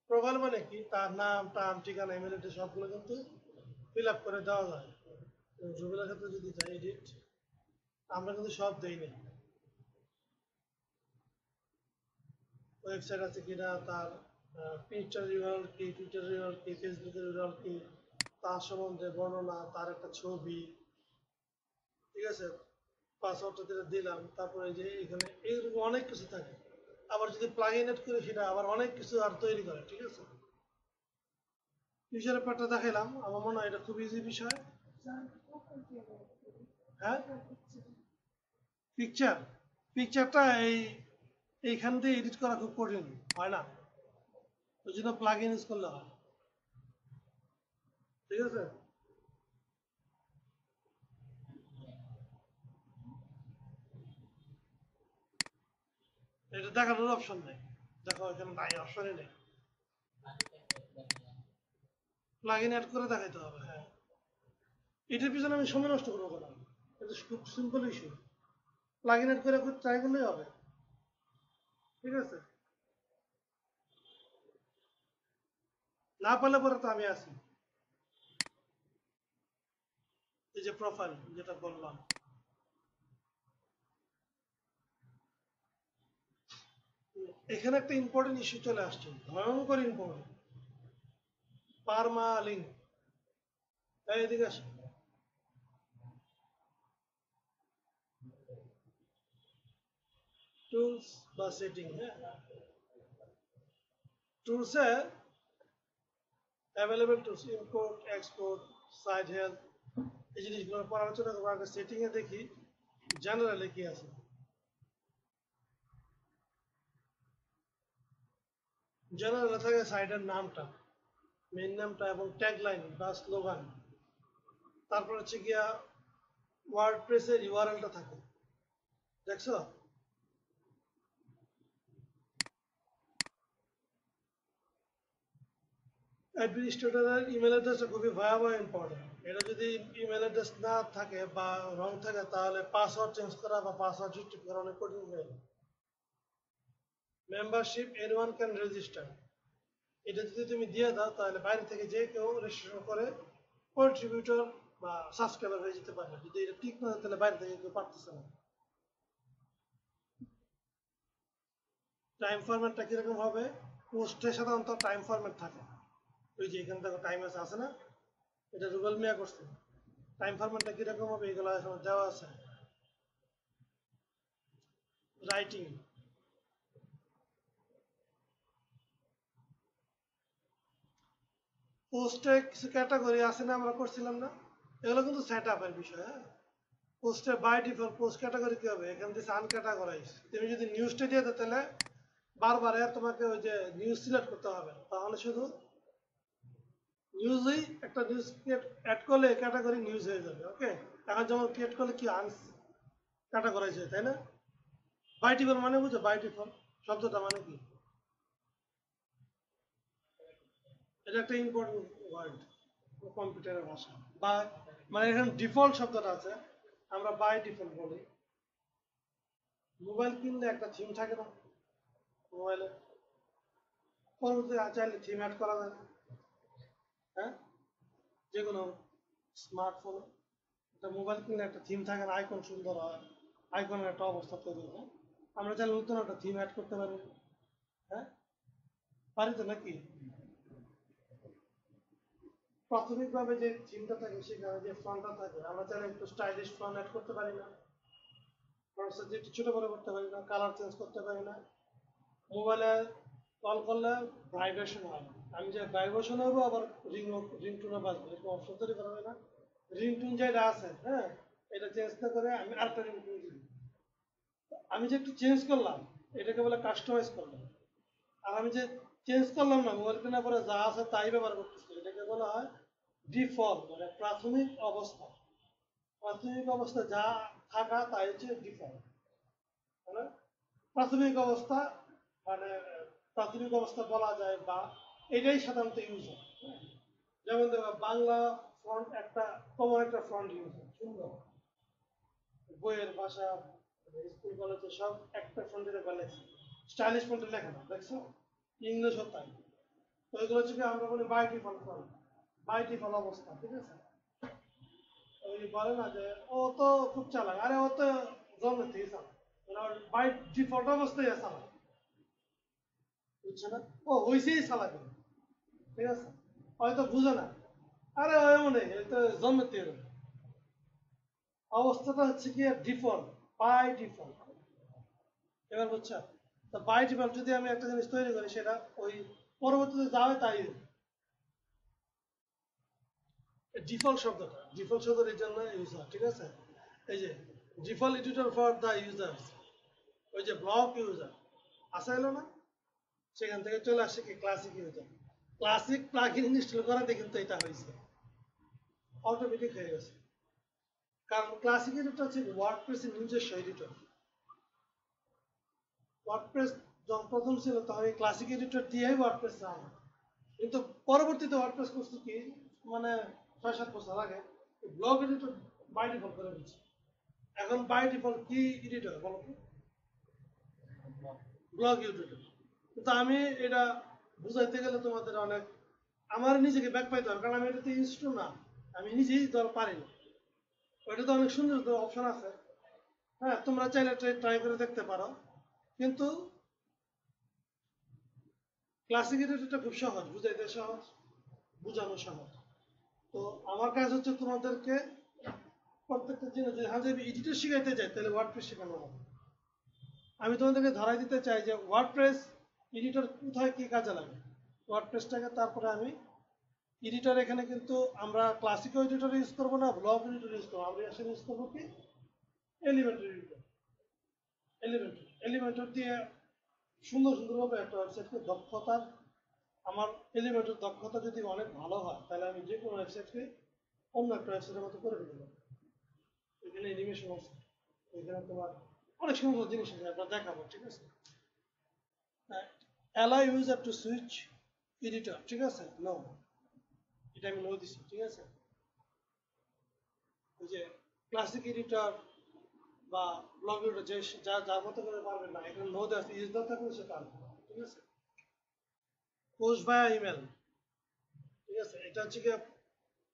প্রোফাইল মানে কি, তার নাম টাম ঠিকানা ইমেল অ্যাড্রেস সবগুলো কিন্তু ফিল আপ করে দেওয়া যায়। জুবিলার ক্ষেত্রে যদি যাই এডিট, আমরা কিন্তু সব দেই না, ওয়েবসাইট আছে কিনা, তার পিকচার ইউআরএল কি, টুইটার ইউআরএল কি, ফেসবুকের ইউআরএল কি, তার সম্বন্ধে বর্ণনা, তার একটা ছবি, ঠিক আছে, পাসওয়ার্ডটা যেটা দিলাম, তারপরে যে এখানে এইরকম অনেক কিছু থাকে। আবার যদি প্লাগ ইন এড করি, সেটা আবার অনেক কিছু আর তৈরি করে, ঠিক আছে। ইউজারের পার্টটা দেখাইলাম, আমার মনে হয় এটা খুব ইজি বিষয়। হ্যাঁ, পিকচার, পিকচারটা এইখান দিয়ে এডিট করা খুব কঠিন, হয় না, ওই জন্য প্লাগ ইন ইউজ করলে হয়, ঠিক আছে। এটা দেখানোর অপশন নেই, দেখো এখানে নাই, অপশনই নেই, প্লাগ ইন অ্যাড করে দেখাইতে হবে। হ্যাঁ, এটার পিছনে আমি সময় নষ্ট করবো কেন, এটা খুব simple issue, plug in add করে ট্রাই করলেই হবে, ঠিক আছে। না পারলে পরে তো আমি আছি, এই যে প্রোফাইল যেটা বললাম, এখানে একটা ইম্পর্টেন্ট ইস্যু চলে আসছে, ভয়ঙ্কর ইম্পর্টেন্ট, পারমা লিঙ্ক। তাই এদিকে আসে, টুলস বা সেটিং। হ্যাঁ, টুলসে available tools, import export, site health, এই জিনিসগুলোর পর আলোচনা করবো। আগে সেটিংয়ে দেখি জেনারেলে কি আছে। জেনারেলে থাকে সাইটের নামটা, মেইন নামটা এবং ট্যাগলাইন বা স্লোগান, তারপর হচ্ছে গিয়া ওয়ার্ডপ্রেসের ইউআরএলটা থাকে, দেখছো? অ্যাডমিনিস্ট্রেটরের ইমেল অ্যাড্রেসটা খুবই ভয়াবহ ইম্পর্টেন্ট। এটা যদি ইমেল অ্যাড্রেস না থাকে বা রং থাকে তাহলে পাসওয়ার্ড চেঞ্জ করা বা পাসওয়ার্ড রিট্রিভ করা অনেক কঠিন হয়ে যায়। মেম্বারশিপ এনিওয়ান ক্যান রেজিস্টার, এটা যদি তুমি দিয়ে দাও তাহলে বাইরে থেকে যে কেউ রেজিস্ট্রেশন করে কন্ট্রিবিউটর বা সাবস্ক্রাইবার হয়ে যেতে পারে। যদি এটা ঠিক না হয় তাহলে বাইরে থেকে কেউ পারতেছে না। টাইম ফরম্যাটটা কিরকম হবে? পোস্টে সাধারণত টাইম ফরম্যাট থাকে, ওই যে এখান থেকে টাইম আছে না, এটা রুবেল মিয়া করছে। টাইম ফরম্যাটটা কিরকম হবে এগুলো এখন দেওয়া আছে। রাইটিং, পোস্টে কিছু ক্যাটাগরি আছে না, আমরা করছিলাম না, এগুলো কিন্তু সেট আপের বিষয়। হ্যাঁ, পোস্টে বাই ডিফল্ট পোস্ট ক্যাটাগরি কি হবে, এখান থেকে আনক্যাটাগরাইজ। তুমি যদি নিউজটা দিয়ে দাও তাহলে বারবার তোমাকে ওই যে নিউজ সিলেক্ট করতে হবে, তাহলে শুধু নিউজই একটা নিউজ ক্রিয়েট অ্যাড করলে ক্যাটাগরি নিউজ হয়ে যাবে। ওকে, এখন যেমন ক্রিয়েট করলে কি আনস ক্যাটাগরাইজ হয়, তাই না? বাই ডিফল্ট মানে বুঝো, বাই ডিফল্ট শব্দটা মানে কি? এটা একটা ইম্পর্টেন্ট ওয়ার্ড কম্পিউটারের ভাষা। বা মানে এখানে ডিফল্ট শব্দটা আছে, আমরা বাই ডিফল্ট বলি। মোবাইল কিনলে একটা থিম থাকে না মোবাইলে, পরবর্তী চাইলে থিম অ্যাড করা যায়। হ্যাঁ, যে কোনো স্মার্টফোনে একটা মোবাইল কিনলে একটা থিম থাকে না, আইকন সুন্দর হয়, আইকনের একটা অবস্থা তৈরি হয়। আমরা চাইলে নতুন একটা থিম অ্যাড করতে পারি। হ্যাঁ, পারি তো নাকি? প্রাথমিকভাবে যে থিমটা থাকে সেখানে যে ফন্টটা থাকে, আমরা চাইলে একটু স্টাইলিশ ফন্ট অ্যাড করতে পারি না? ফন্টটা একটু ছোট বড় করতে পারি না? কালার চেঞ্জ করতে পারি না? মোবাইলে কল করলে ভাইব্রেশন হয়, আমি যে ভাইব্রেশন হবো আবার রিংটুনে বাজবে, এরকম অপশন তৈরি করা হয় না? রিংটুন যেটা আছে, হ্যাঁ, এটা চেঞ্জ না করে আমি আরেকটা রিংটুন দিই। আমি যে একটু চেঞ্জ করলাম এটাকে বলে কাস্টমাইজ করলাম। আর আমি যে চেঞ্জ করলাম না, মোবাইল কেনার পরে যা আছে তাই ব্যবহার করতেছি, এটাকে বলা হয় ডিফল্ট, মানে প্রাথমিক অবস্থা। প্রাথমিক অবস্থা যা থাকা তাই হচ্ছে ডিফল্ট। মানে প্রাথমিক অবস্থা, মানে প্রাথমিক অবস্থা বলা যায়, বা এটাই সাধারণত ইউজ হয়। হ্যাঁ? যেমন দেখো বাংলা ফন্ট একটা কমন একটা ফন্ট ইউজ হয়, সুন্দর বইয়ের ভাষা, স্কুল কলেজে সব একটা ফন্টের লেখে, স্টাইলিশ ফন্টে লেখে না, দেখছো? ইংলিশও তাই। তো এগুলো হচ্ছে আমরা বলি by default font, by default অবস্থা, ঠিক আছে? ওই বলে না যে ও তো খুব চালাক, আরে ও তো জন্ম থেকে চালাক, বাই ডিফল্ট অবস্থায় চালাক, বুঝছো না? ও হইছেই চালাক, ঠিক আছে? হয়তো বুঝে না, আরে ও এমনই, এই তো জন্ম থেকে অবস্থাটা হচ্ছে কি ডিফল্ট, বাই ডিফল্ট। এবার বুঝছো? তো বাই ডিফল্ট যদি আমি একটা জিনিস তৈরি করি সেটা ওই পরবর্তীতে যা হয় তাই ডিফল্ট শব্দটা, ডিফল্ট শব্দের জন্য ইউজ হয়, ঠিক আছে? এই যে default editor for the users, ওই যে ব্লক ইউজার আসা এলো না, সেখান থেকে চলে আসছে কি classic user. Classic plugin install করাতে কিন্তু এটা হয়েছে, অটোমেটিক হয়ে গেছে। কারণ ক্লাসিক এডিটর হচ্ছে ওয়ার্ডপ্রেসের নিজস্ব এডিটর। ওয়ার্ডপ্রেস যখন প্রথম ছিল তখন এই ক্লাসিক এডিটর দিয়েই ওয়ার্ডপ্রেস চালানো, কিন্তু পরবর্তীতে ওয়ার্ডপ্রেস করছে কি, মানে 6-7 বছর আগে ব্লগ এডিটর বাই ডিফল্ট করে দিচ্ছে। এখন বাই ডিফল্ট কি এডিটর বলো তো? Blog editor. কিন্তু আমি এটা বুঝাইতে গেলে তোমাদের অনেক, আমার নিজেকে ব্যাক পাইতে হবে, কারণ আমি এটাতে ইনস্টল না, আমি নিজেই ধর পারি না। ওইটাতে অনেক সুন্দর অপশন আছে, হ্যাঁ, তোমরা চাইলে ট্রাই করে দেখতে পারো। কিন্তু ক্লাসিক এডিটরটা খুব সহজ, বুঝাইতে সহজ, বুঝানো সহজ। তো আমার কাজ হচ্ছে তোমাদেরকে প্রত্যেকটা জিনিস, যদি এডিটর শিখাইতে চাই তাহলে ওয়ার্ডপ্রেস শেখানো হবে। আমি তোমাদেরকে ধরাই দিতে চাই যে ওয়ার্ডপ্রেস এডিটর কোথায় কি কাজে লাগে, ওয়ার্ডপ্রেসটাকে। তারপরে আমি এডিটর, এখানে কিন্তু আমরা ক্লাসিক্যাল এডিটর ইউজ করবো না, ব্লক এডিটর ইউজ করবো, আমরা এখানে ইউজ করবো কি এলিমেন্টর এডিটর। এলিমেন্টর দিয়ে সুন্দর সুন্দরভাবে একটা ওয়েবসাইটকে দক্ষতার, আমার এলিমেন্টের দক্ষতা যদি অনেক ভালো হয় তাহলে আমি যে কোনো ওয়েবসাইটকে অন্য একটা ওয়েবসাইটের মতো করে দিতে পারবো। এখানে অ্যানিমেশন আছে, এখানে তোমার অনেক সুন্দর জিনিস আছে, আমরা দেখাবো, ঠিক আছে? Allow user to switch editor, ঠিক আছে? নো, এটা আমি নো দিছি, ঠিক আছে? ওই যে ক্লাসিক এডিটর বা ব্লগ এডিটর যে যার মতো করে পারবেন না, এখানে নো দেওয়া ইউজ না থাকলে সে পারবে না, ঠিক আছে? পোস্ট ভায়া ইমেল, ঠিক আছে? এটা হচ্ছে কি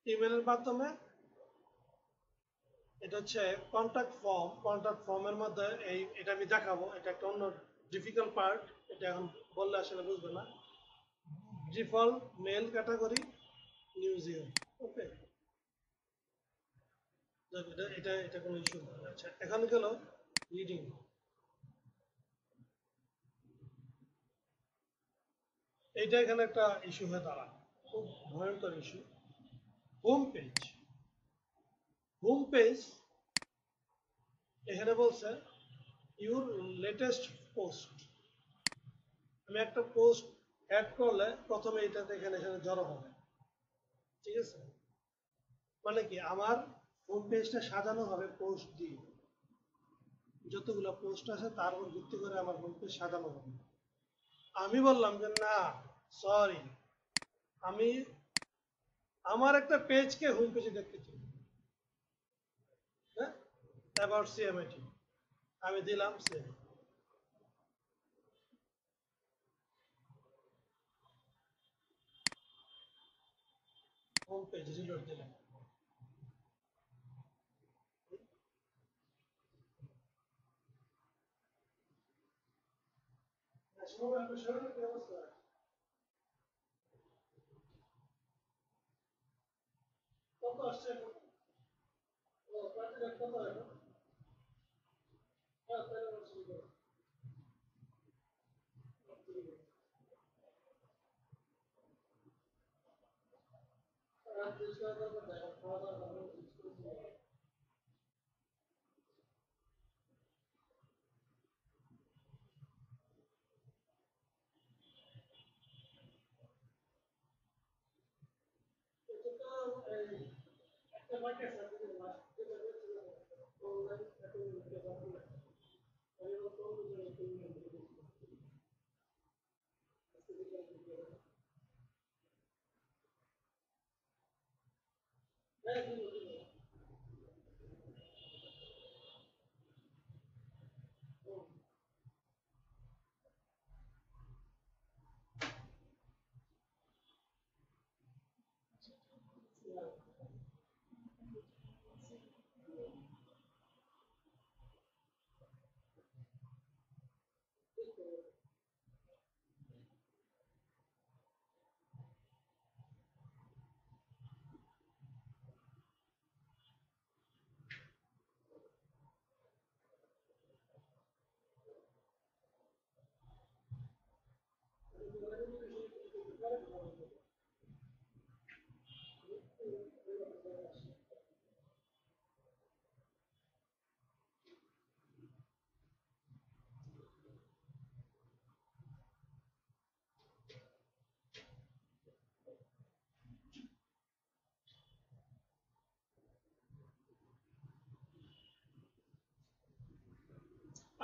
ইমেলের মাধ্যমে, এটা হচ্ছে কন্টাক্ট ফর্মের মধ্যে এটা আমি দেখাবো, এটা একটা অন্য ডিফিকাল্ট পার্ট, এটা এখন বললে আসলে বুঝবে না। ডিফল্ট মেল ক্যাটাগরি নিউজ ইয়ার, ওকে? এটা এটা এটা কোনো ইস্যু না। আচ্ছা, এখন গেল রিডিং। এইটা এখানে একটা ইস্যু হয়ে দাঁড়ায়, খুব ভয়ঙ্কর issue. Home page, home page এখানে বলছে ইউর লেটেস্ট পোস্ট। আমি একটা পোস্ট অ্যাড করলে প্রথমে এটাতে এখানে এখানে জড়ো হবে, ঠিক আছে? মানে কি আমার হোম পেজটা সাজানো হবে পোস্ট দিয়ে, যতগুলো পোস্ট আছে তার উপর ভিত্তি করে আমার হোম পেজ সাজানো হবে। আমি বললাম যে না, সরি, আমি আমার একটা পেজকে হোম পেজে দেখতে চাই, হ্যাঁ? অ্যাবাউট সিএমআইটি আমি দিলাম সেভ, হোম পেজ রিলোড দিলাম। কত আসছে এখন? ও, কত এখন? হ্যাঁ, তাহলে আমার শুরু করো। রাত 3 টাকা করে দেখো, খাওয়া দাওয়া ভালো করে। এটা তো এই একটা বাইক আছে, আপনি লাস্ট যেটা বলছিলেন, অনলাইন একটা নিতে পারবেন না। আমি বলতে যে একটা ইমেল দিয়ে দিচ্ছি। হ্যাঁ, দিব, দিব।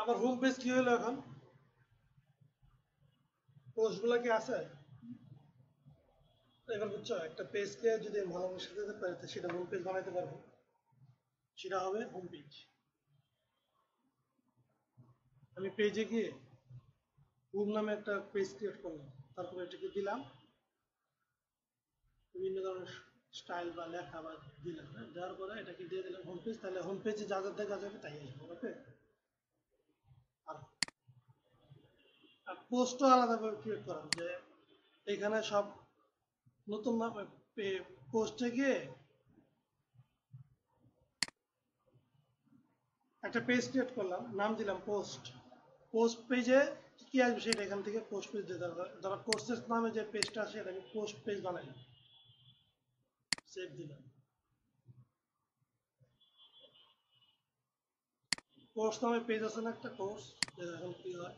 আমার হোম পেজ কি হলো এখন? পোস্ট গুলা কি আছে? এবার বুঝছো, একটা পেজকে যদি আমি ভালোভাবে সাজাতে পারি তো সেটা হোম পেজ বানাইতে পারবো, সেটা হবে হোম পেজ। আমি পেজে গিয়ে হোম নামে একটা পেজ ক্রিয়েট করলাম, তারপরে এটাকে দিলাম বিভিন্ন ধরনের স্টাইল বা লেখা বা দিলাম, হ্যাঁ? দেওয়ার পরে এটাকে দিয়ে দিলাম হোম পেজ, তাহলে হোম পেজে যা যা দেখা যাবে তাই আসবে, ওকে? আর পোস্টও আলাদাভাবে ক্রিয়েট করাম, যে এখানে সব নতুন পোস্টে গিয়ে একটা পেজ ক্রিয়েট করলাম, নাম দিলাম পোস্ট। পোস্ট পেজে কি আসবে সেটা এখান থেকে পোস্ট পেজ দিয়ে দেওয়া, ধরো কোর্সেস নামে যে পেজটা আছে এটা আমি পোস্ট পেজ বানাই, সেভ দিলাম। কোর্স নামে পেজ আছে না একটা, কোর্স, এখন কি হয়,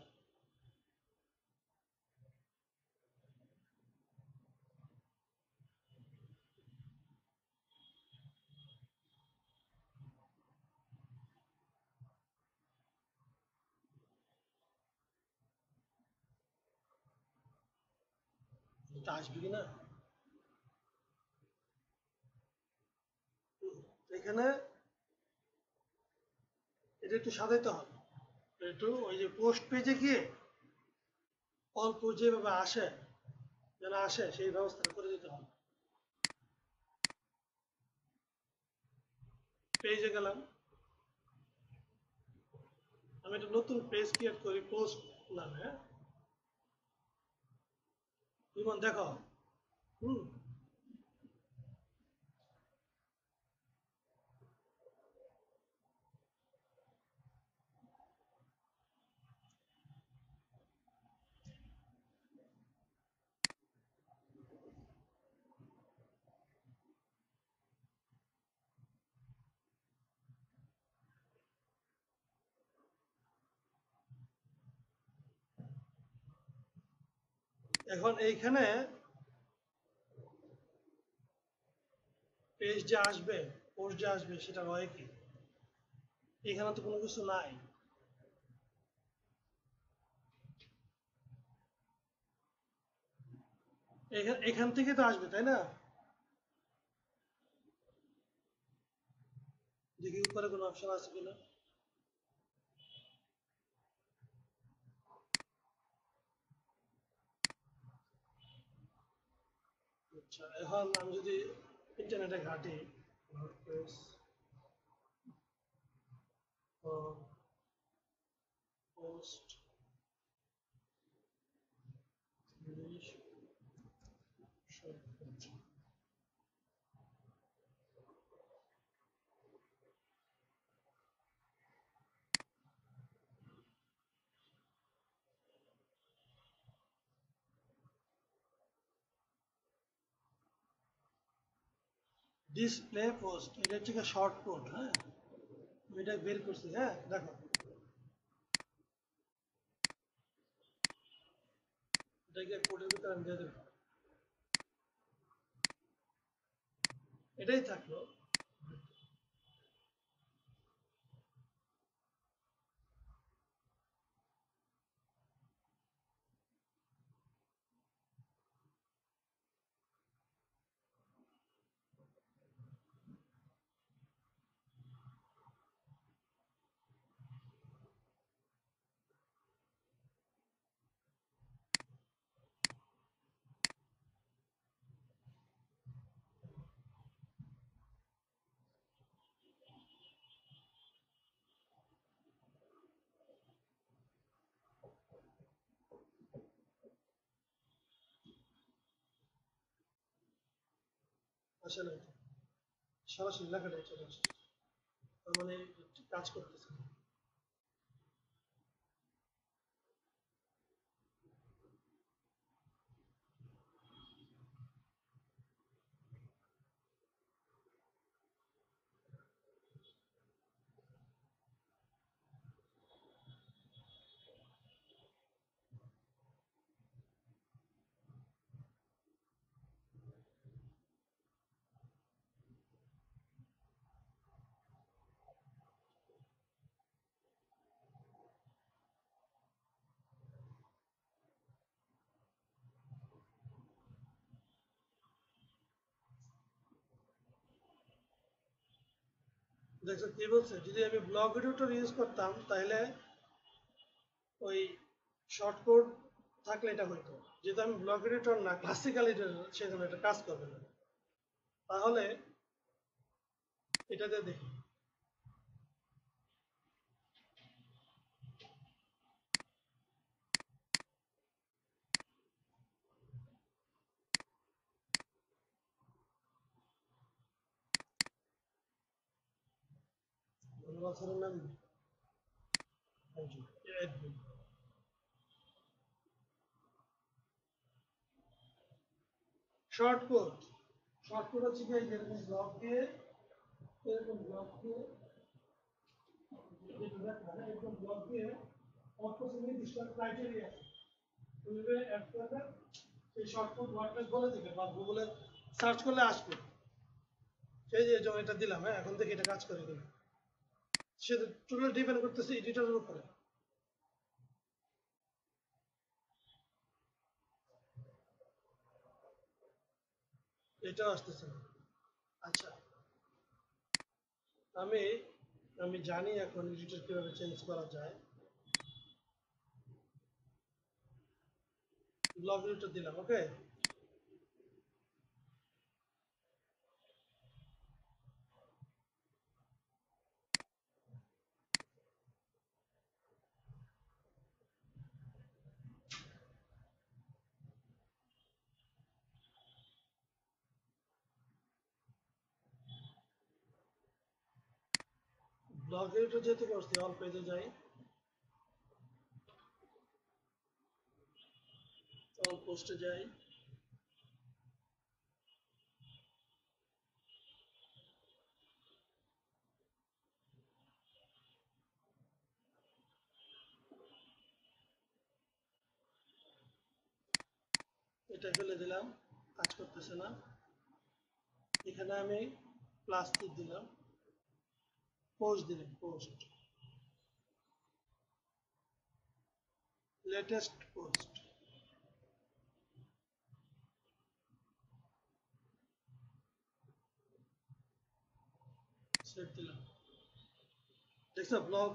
এটা আসবে কিনা? এখানে এটা একটু সাজাইতে হবে, একটু ওই যে পোস্ট পেজে গিয়ে অল্প যেভাবে আসে যেন আসে সেই ব্যবস্থাটা করে দিতে হবে। পেজে গেলাম, আমি একটা নতুন পেজ ক্রিয়েট করি পোস্ট নামে, হ্যাঁ ইমন দেখো। হুম, এখন এইখানে পেজ যে আসবে, পোস্ট যে আসবে সেটা রয় কি? এখানে তো কোনো কিছু নাই। এখান থেকে তো আসবে তাই না? দেখি উপরে কোনো অপশন আছে কিনা। আচ্ছা, এখন আমি যদি ইন্টারনেটে ঘাঁটি WordPress post English shortcut, display post, এটা হচ্ছে শর্ট কোড, হ্যাঁ আমি এটা বের করছি, হ্যাঁ দেখো এটাকে কোডের ভিতরে আমি দিয়ে দেবো, এটাই থাকলো। আসলে সরাসরি লেখাটাই চলে আসছে, তার মানে কাজ করতেছে। দেখছো কি বলছে, যদি আমি ব্লক এডিটর ইউজ করতাম তাহলে ওই শর্ট কোড থাকলে এটা হইতো, যেহেতু আমি ব্লক এডিটর না ক্লাসিক্যাল এডিটর, সেজন্য এটা কাজ করবে না। তাহলে এটাতে দেখি বছরের নাম শর্ট কোড। শর্ট কোড হচ্ছে কি এরকম ব্লক দিয়ে, এরকম ব্লক দিয়ে, এরকম ব্লক দিয়ে নির্দিষ্ট ক্রাইটেরিয়া আছে, তুমি অ্যাড করবে, সেই শর্ট কোড ওয়ার্ডপ্রেস বলে দিবে বা গুগলে সার্চ করলে আসবে। সেই যে যেমন এটা দিলাম, হ্যাঁ এখন থেকে এটা কাজ করে কিনা, সেটা টোটাল ডিপেন্ড করতেছে এডিটরের উপরে। এটাও আসতেছে না। আচ্ছা, আমি আমি জানি এখন এডিটর কিভাবে চেঞ্জ করা যায়। ব্লক এডিটর দিলাম, ওকে। ব্লক এডিটর যেহেতু করছি, অল পেজে যাই, অল পোস্টে যাই, এটা ফেলে দিলাম, কাজ করতেছে না। এখানে আমি প্লাস টিক দিলাম, পোস্ট দিলাম, পোস্ট, লেটেস্ট পোস্ট, সেভ দিলাম। দেখছো ব্লগ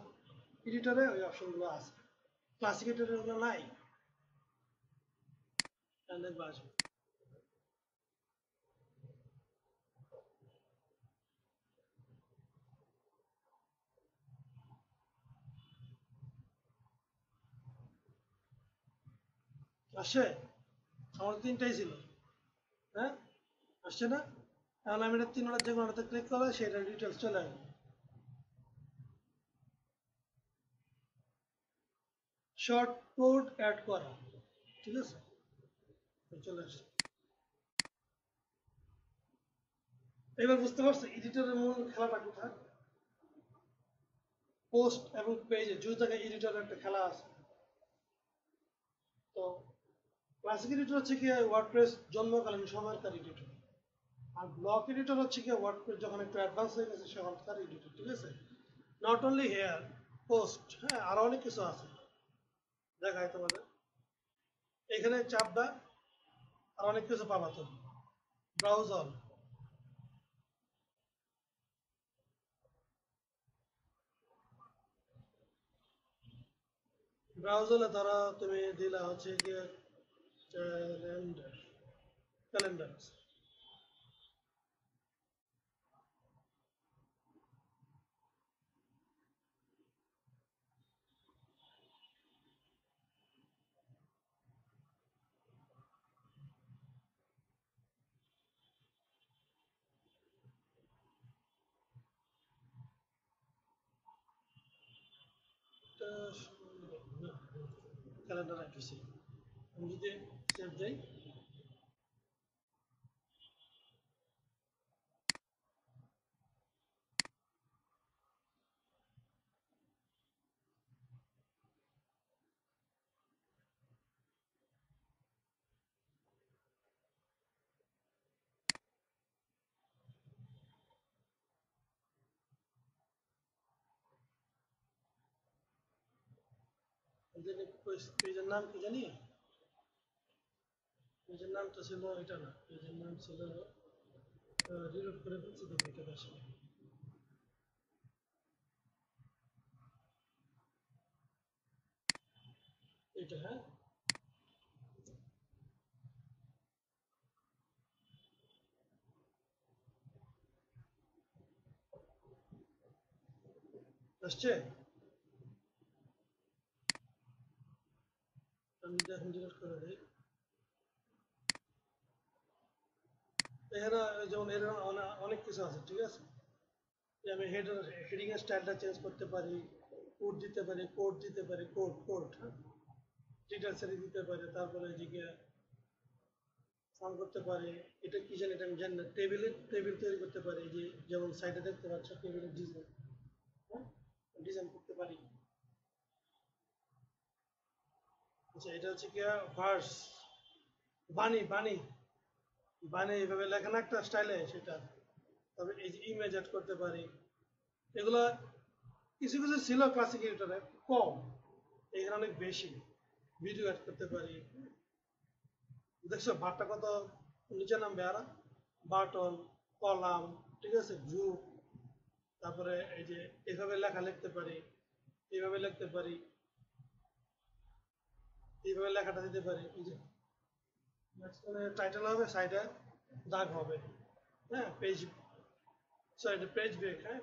এডিটরে ওই অপশনগুলো আছে, ক্লাসিক এডিটরে ওগুলো নাই। দেখবো আসবে। আসছে, আমার তিনটাই ছিল, হ্যাঁ, আসছে না? এখন আমি এটা তিনটা যে কোনোটাতে ক্লিক করলে সেটা ডিটেলস চলে আসবে। শর্ট কোড অ্যাড করা, ঠিক আছে, চলে আসছে। এবার বুঝতে পারছো এডিটরের মূল খেলাটা কোথায়? পোস্ট এবং পেজে দুই জায়গায় এডিটরের একটা খেলা আছে। তো ক্লাসিক এডিটর হচ্ছে কি ওয়ার্ডপ্রেস জন্মকালীন সময়কার এডিটর, আর ব্লক এডিটর হচ্ছে কি ওয়ার্ডপ্রেস যখন একটু অ্যাডভান্স হয়ে গেছে সেখানকার এডিটর, ঠিক আছে। নট অনলি হেয়ার, পোস্ট, হ্যাঁ, আরো অনেক কিছু আছে, দেখায় তোমাদের। এখানে চাপ দাও, আর অনেক কিছু পাবা তুমি। ব্রাউজ অল, ব্রাউজ হলে ধরো তুমি দিলা হচ্ছে গিয়ে ক্যালেন্ডার, ক্যালেন্ডার, ক্যালেন্ডার আইতেছে। আমি যদি সেভ যাই, পেজের নাম কি জানি, পেজের নাম তো ছিল এটা না, পেজের নাম ছিল, রিলোড করে ফেলছি তো এটা আসলে এটা, হ্যাঁ। আসছে, আমি যদি এখন ডিলিট করে দিই, এখানে যেমন এর অনেক কিছু আছে, ঠিক আছে। যে আমি হেডিং এর স্টাইলটা চেঞ্জ করতে পারি, কোড দিতে পারি, কোড দিতে পারি, কোড কোড, হ্যাঁ, ডিটেলস দিতে পারি, তারপরে এদিকে ফার্ম করতে পারি। এটা কি জানি, এটা আমি জানি না। টেবিল তৈরি করতে পারি, যে যেমন সাইডে দেখতে পাচ্ছ টেবিলের ডিজাইন, হ্যাঁ, ডিজাইন করতে পারি। আচ্ছা, এটা হচ্ছে কি ভার্স, বাণী বাণী বাণী এইভাবে লেখা না একটা স্টাইলে সেটা। তবে এই যে ইমেজ অ্যাড করতে পারি, এগুলো কিছু কিছু ছিল ক্লাসিক এডিটরে, কম, এখানে অনেক বেশি। ভিডিও অ্যাড করতে পারি, দেখছো বারটা কত নিচে নামবে, আর বাটন, কলাম, ঠিক আছে, গ্রুপ, তারপরে এই যে এইভাবে লেখা লিখতে পারি, এইভাবে লিখতে পারি, এইভাবে লেখাটা দিতে পারি। এই যে মাঝখানে টাইটেল হবে, সাইডে দাগ হবে, হ্যাঁ, পেজ, সরি পেজ ব্রেক, হ্যাঁ,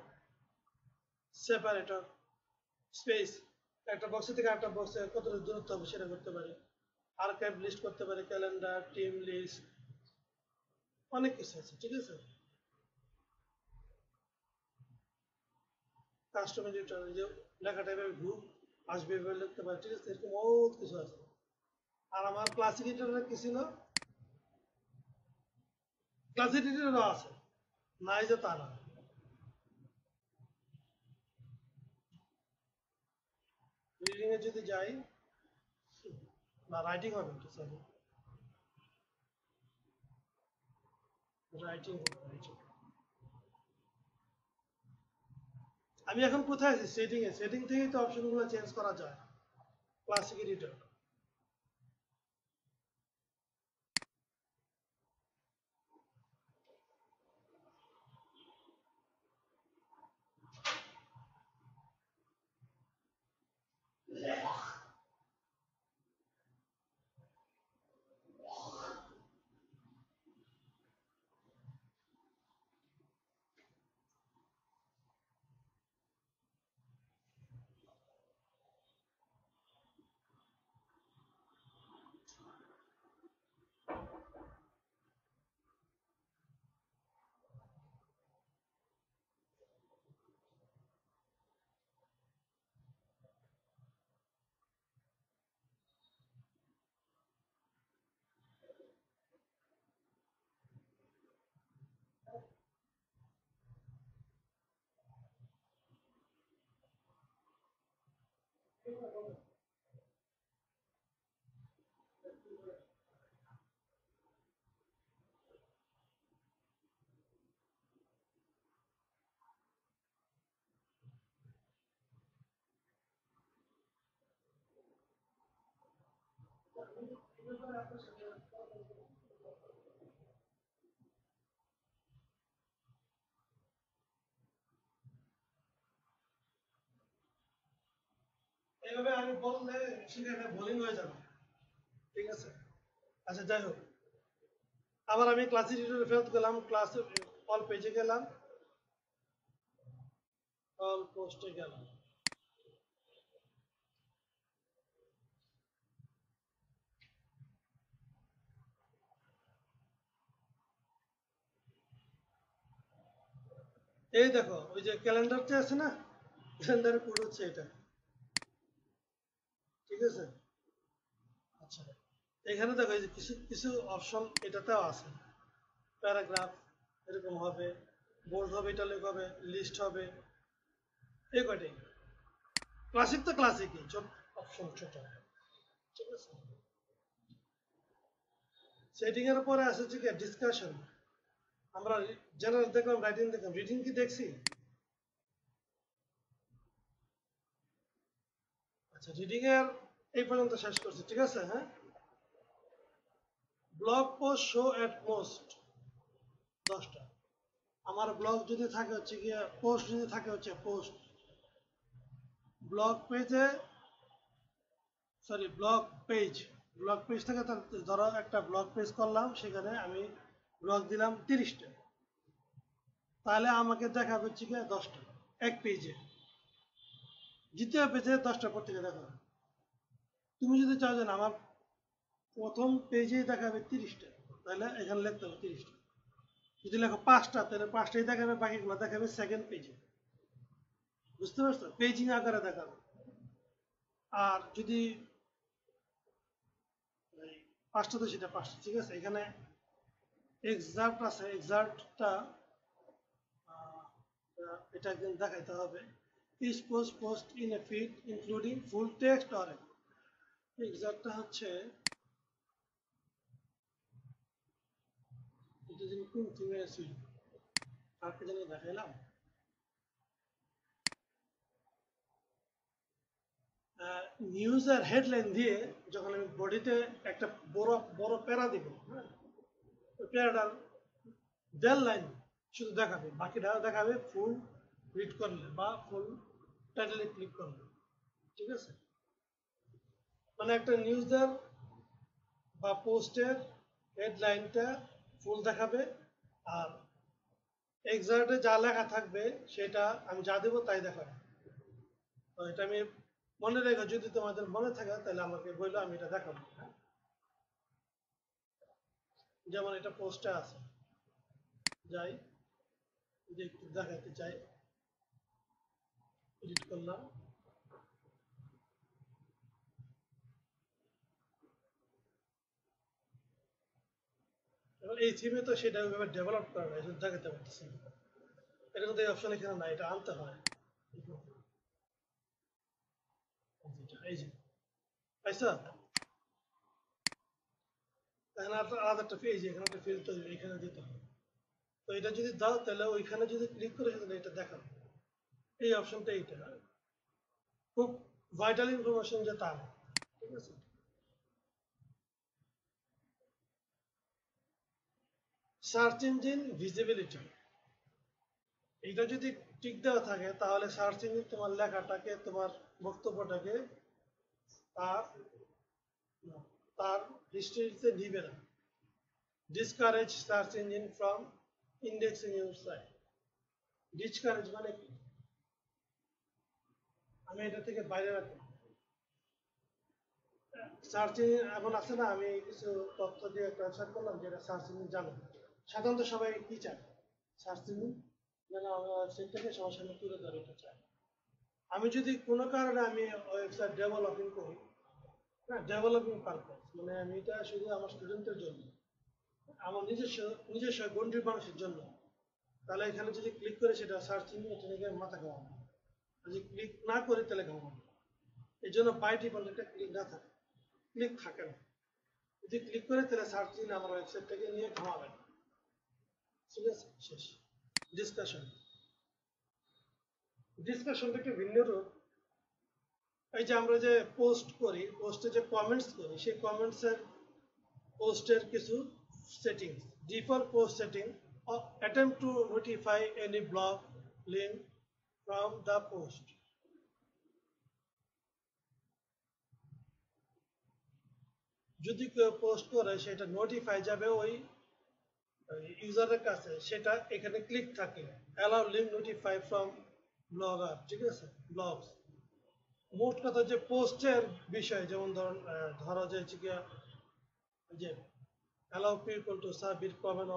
সেপারেটর, স্পেস, একটা বক্স থেকে আরেকটা বক্সে কত দূরত্ব হবে সেটা করতে পারি, আর্কাইভ লিস্ট করতে পারি, ক্যালেন্ডার, টিম লিস্ট, অনেক কিছু আছে, ঠিক আছে। কাস্টম এডিটর, যে লেখাটা এভাবে গ্রুপ আসবে এভাবে লিখতে পারি, ঠিক আছে, এরকম বহুত কিছু আছে। আর আমার ক্লাসিক এডিটরে কি ছিল, ক্লাসিক এডিটরও আছে, নাই যে তা না। রিডিং এ যদি যাই, না রাইটিং হবে একটু, সরি, রাইটিং রাইটিং। আমি এখন কোথায় আছি, সেটিং এ, সেটিং থেকেই তো অপশনগুলো চেঞ্জ করা যায় ক্লাসিক এডিটর। এইভাবে আমি বললে সেখানে বোলিং হয়ে যাবে, ঠিক আছে। আচ্ছা যাই হোক, আবার আমি ক্লাস এডিটরে ফেরত গেলাম, ক্লাস অল পেজে গেলাম, অল পোস্টে গেলাম। এই দেখো ওই যে ক্যালেন্ডারটা আছে না, ক্যালেন্ডারের কোড হচ্ছে এটা, ঠিক আছে। আচ্ছা, এখানে দেখো এই যে কিছু কিছু অপশন এটাতেও আছে, প্যারাগ্রাফ এরকম হবে, বোল্ড হবে, ইটালিক হবে, লিস্ট হবে, এই কয়টাই। ক্লাসিক তো ক্লাসিকই, ছোট অপশন ছোট, ঠিক আছে। সেটিং এর পরে আছে হচ্ছে কি ডিসকাশন। আমরা জেনারেল দেখলাম, রাইটিং দেখলাম, রিডিং কি দেখছি? আচ্ছা, রিডিং এর এই পর্যন্ত শেষ করছি, ঠিক আছে, হ্যাঁ। ব্লগ পোস্ট শো এট মোস্ট 10টা। আমার ব্লগ যদি থাকে হচ্ছে গিয়ে, পোস্ট যদি থাকে হচ্ছে পোস্ট, ব্লগ পেজে, sorry blog page, blog page থেকে ধরো একটা ব্লগ পেজ করলাম, সেখানে আমি ব্লগ দিলাম 30টা, তাহলে আমাকে দেখাবে হচ্ছে গিয়ে 10টা এক পেজে, দ্বিতীয় পেজে 10টা পত্রিকা দেখাবে। তুমি যদি চাও যে না আমার প্রথম পেজেই দেখাবে 30টা, তাহলে এখানে লিখতে হবে 30টা। যদি লেখো 5টা, তাহলে 5টাই দেখাবে, বাকিগুলো দেখাবে সেকেন্ড পেজে, বুঝতে পারছো, পেজিং আকারে দেখাবে। আর যদি 5টা, তো সেটা 5টা, ঠিক আছে। এখানে এক্সাক্ট আছে, এক্সাক্টটা এটা একদিন দেখাইতে হবে। Each post in a feed including full text or এক্সাক্টটা হচ্ছে, এটা যদি কোন থিমে ছিল, কাকে জানি দেখাইলাম, নিউজের হেডলাইন দিয়ে যখন আমি বডিতে একটা বড় বড় প্যারা দিব, হ্যাঁ, ওই প্যারাটার 1.5 লাইন শুধু দেখাবে, বাকিটা দেখাবে ফুল রিড করলে বা ফুল টাইটেলে ক্লিক করলে, ঠিক আছে? মানে একটা নিউজের বা পোস্টের হেডলাইনটা ফুল দেখাবে, আর এক্সাক্টলি যা লেখা থাকবে সেটা আমি যা দেবো তাই দেখাবে। তো এটা আমি মনে রেখো, যদি তোমাদের মনে থাকে তাহলে আমাকে বললো, আমি এটা দেখাবো। যেমন এটা পোস্টে আছে, যাই যে একটু দেখাতে চাই, এডিট করলাম। এবার এই থিমে তো সেটা ওইভাবে ডেভেলপ করা হয়, শুধু দেখাতে পারতেছি না। এটা কিন্তু এই অপশন এখানে না, এটা আনতে হয়। এই যে পাইছো, এখানে আলাদা একটা পেজ, এখানে একটা ফিল্ড তৈরি, এখানে দিতে হবে। তো এটা যদি দাও তাহলে ওইখানে যদি ক্লিক করে তাহলে এটা দেখাবে। এই অপশনটা এইটা খুব ভাইটাল ইনফরমেশন যে তা না, ঠিক আছে? সার্চ ইঞ্জিন ভিজিবিলিটি, এটা যদি টিক দেওয়া থাকে তাহলে সার্চ ইঞ্জিন তোমার লেখাটাকে, তোমার বক্তব্যটাকে তার তার হিস্ট্রিতে নিবে না। Discourage search engine from indexing your site. Discourage মানে কি? আমি এটা থেকে বাইরে রাখবো। সার্চ ইঞ্জিন এমন আছে না, আমি কিছু তথ্য দিয়ে একটা ওয়েবসাইট করলাম যেটা সার্চ ইঞ্জিন জানো। সাধারণত সবাই কি চায়? সার্চ ইঞ্জিন যেন আমার ওয়েবসাইট থেকে সবার সামনে তুলে ধরে, এটা চায়। আমি যদি কোনো কারণে আমি ওয়েবসাইট ডেভেলপিং করি, হ্যাঁ, ডেভেলপিং পারপাস মানে আমি এটা শুধু আমার স্টুডেন্টের জন্য, আমার নিজস্ব নিজস্ব গণ্ডির মানুষের জন্য, তাহলে এখানে যদি ক্লিক করে সেটা সার্চ ইঞ্জিন এটা থেকে মাথা খাওয়াবো। যদি ক্লিক না করি তাহলে খাওয়াবো। এই জন্য বাই ডিফল্ট একটা ক্লিক না থাকে, ক্লিক থাকে না। যদি ক্লিক করে তাহলে সার্চ ইঞ্জিন আমার ওয়েবসাইট থেকে নিয়ে ঘামাবে না। ঠিক আছে, শেষ। ডিসকাশন, ডিসকাশনটা একটু ভিন্ন রূপ। এই যে আমরা যে পোস্ট করি, পোস্টে যে কমেন্টস করি, সেই কমেন্টসের পোস্টের কিছু settings, default post setting, attempt to notify any blog link from the post। যদি কেউ পোস্ট করে সেটা নোটিফাই যাবে ওই ইউজারের কাছে, সেটা এখানে ক্লিক থাকে, allow link notify from blogger, ঠিক আছে, ব্লগস। মোট কথা যে পোস্টের বিষয়, যেমন ধরো যে যে allow people to submit comment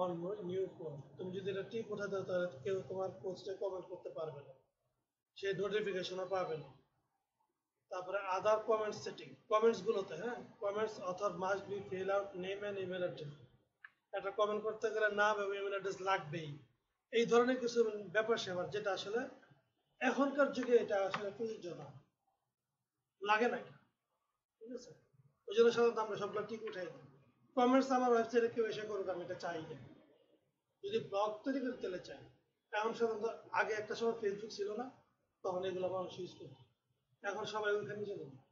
on new post, তুমি যদি এটা টিক উঠা দাও তাহলে কেউ তোমার পোস্টে কমেন্ট করতে পারবে না, সে নোটিফিকেশনও পাবে না। তারপরে আদার কমেন্ট সেটিং, কমেন্টস গুলোতে, হ্যাঁ, comments author must be fill out name and email address. একটা কমেন্ট করতে গেলে নাম এবং ইমেল অ্যাড্রেস লাগবেই। এই ধরনের কিছু ব্যাপার স্যাপার যেটা আসলে এখনকার যুগে এটা আসলে প্রযোজ্য না, লাগে না এটা, ঠিক আছে? ওই জন্য সাধারণত আমরা সবগুলো টিক উঠাই দিই। কমেন্টস আমার ওয়েবসাইটে কেউ এসে করুক, আমি এটা চাই না। যদি ব্লগ তৈরি করে তাহলে চাই। এখন সাধারণত আগে একটা সময় ফেসবুক ছিল না, তখন এগুলো মানুষ ইউজ করতো, এখন সবাই ওইখানে চলে যায়।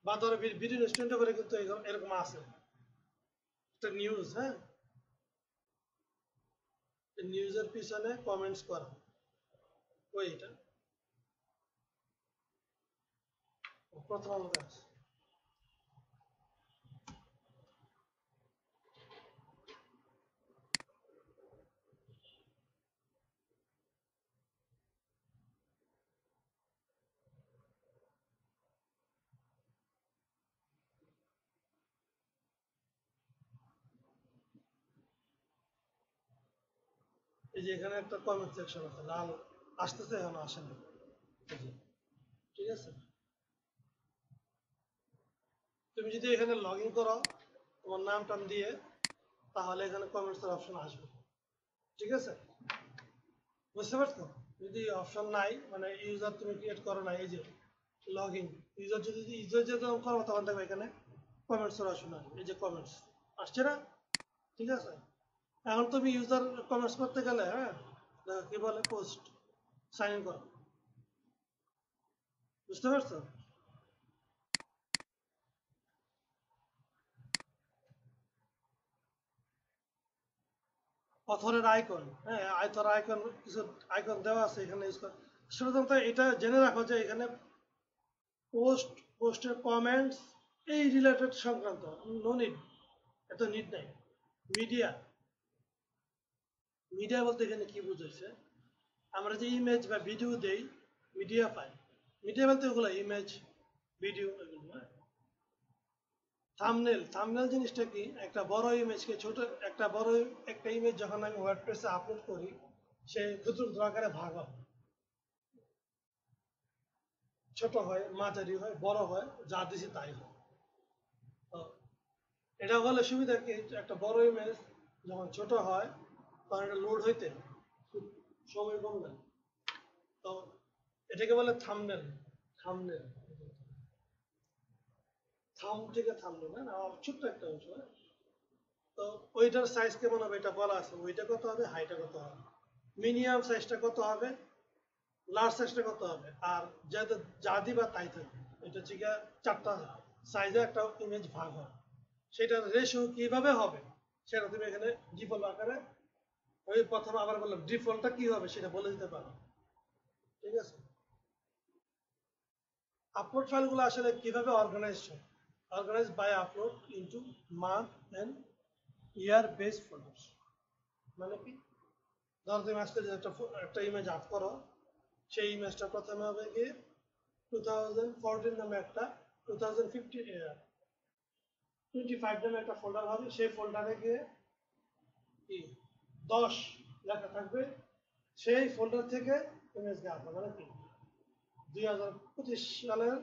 বা ধরো ভিডিও রেস্টুরেন্টে করে কিন্তু এরকম আছে একটা নিউজ, হ্যাঁ, নিউজের পিছনে কমেন্টস করা, ওই এটা প্রথম আলোতে আছে। এই যে এখানে একটা কমেন্ট সেকশন আছে, লাল আসতেছে, এখন আসে না, ঠিক আছে? তুমি যদি এখানে লগ ইন করো তোমার নাম টাম দিয়ে, তাহলে এখানে কমেন্টসের অপশন আসবে, ঠিক আছে? বুঝতে পারছো? যদি অপশন নাই, মানে ইউজার তুমি ক্রিয়েট করো না, এই যে লগ ইন, ইউজার যদি করো তখন দেখবে এখানে কমেন্টসের অপশন আসবে, এই যে কমেন্টস আসছে না, ঠিক আছে? এখন তুমি ইউজার কমেন্টস করতে গেলে, হ্যাঁ, কি বলে, পোস্ট সাইন ইন করো। বুঝতে পারছো? অথরের আইকন, হ্যাঁ অথর আইকন, কিছু আইকন দেওয়া আছে এখানে ইউজ করা। সাধারণত এটা জেনে রাখো যে এখানে পোস্টের কমেন্টস এই রিলেটেড সংক্রান্ত, নো নিড, এত নিড নাই। মিডিয়া, মিডিয়া বলতে এখানে কি বুঝাইছে, আমরা যে ইমেজ বা ভিডিও দেই মিডিয়া পাই, মিডিয়া বলতে ওগুলো ইমেজ ভিডিও এগুলো। থাম্বনেল, থাম্বনেল জিনিসটা কি, একটা বড় ইমেজকে ছোট, একটা বড় একটা ইমেজ যখন আমি ওয়ার্ডপ্রেসে আপলোড করি সে ক্ষুদ্র ক্ষুদ্র আকারে ভাগ হয়, ছোট হয়, মাঝারি হয়, বড় হয়, যা দিছি তাই হয়। তো এটা হলে সুবিধা কি, একটা বড় ইমেজ যখন ছোট হয় তখন এটা লোড হইতে খুব সময় কম লাগে। তো এটাকে বলে থাম্বনেল, থাম্বনেল, থাম থেকে থাম্বনেল, না ছোট্ট একটা অংশ। তো ওইটার সাইজ কেমন হবে এটা বলা আছে, ওইটা কত হবে, হাইটা কত হবে, মিনিমাম সাইজটা কত হবে, লার্জ সাইজটা কত হবে, আর যাতে যা দিবা তাই থাকবে। এটা হচ্ছে গিয়ে চারটা সাইজে একটা ইমেজ ভাগ হয়, সেটার রেশিও কিভাবে হবে সেটা তুমি এখানে ডিফল্ট আকারে, ওই প্রথমে আবার বললাম ডিফল্টটা কি হবে সেটা বলে দিতে পারো, ঠিক আছে। আপলোড ফাইলগুলো আসলে কিভাবে অর্গানাইজড হয়, organize by upload into month and year base folders. মানে কি, ধরো তুমি আজকে যে একটা ইমেজ আপ করো, সেই ইমেজটা প্রথমে হবে গিয়ে 2014 নামে একটা, 2025 নামে একটা ফোল্ডার হবে, সেই ফোল্ডারে গিয়ে কি 10 লেখা থাকবে, সেই ফোল্ডার থেকে ইমেজ কে আসবে, মানে কি 2025 সালের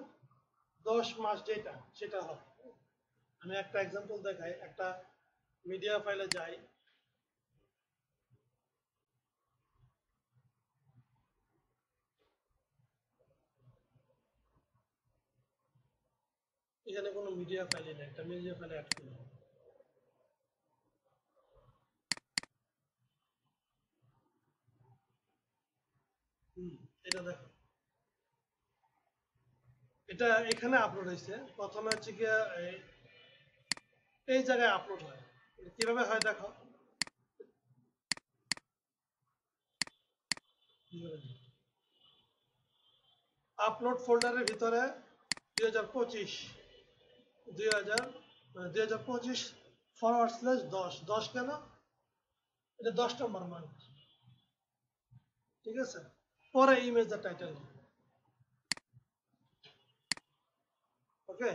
10 মাস যেটা সেটা হবে। আমি একটা এক্সাম্পল দেখাই, একটা মিডিয়া ফাইলে যাই, এখানে কোনো মিডিয়া ফাইলে নেই, একটা মিডিয়া ফাইলে অ্যাড করি। এটা দেখো, এটা এখানে আপলোড হয়েছে, প্রথমে হচ্ছে গিয়ে এই জায়গায় আপলোড হয়, কিভাবে হয় দেখো, আপলোড ফোল্ডারের ভিতরে 2025, 2000 মানে 2025 /10, 10 কেন, এটা 10 নম্বর মান, ঠিক আছে। পরে ইমেজ টাইটেল, ওকে।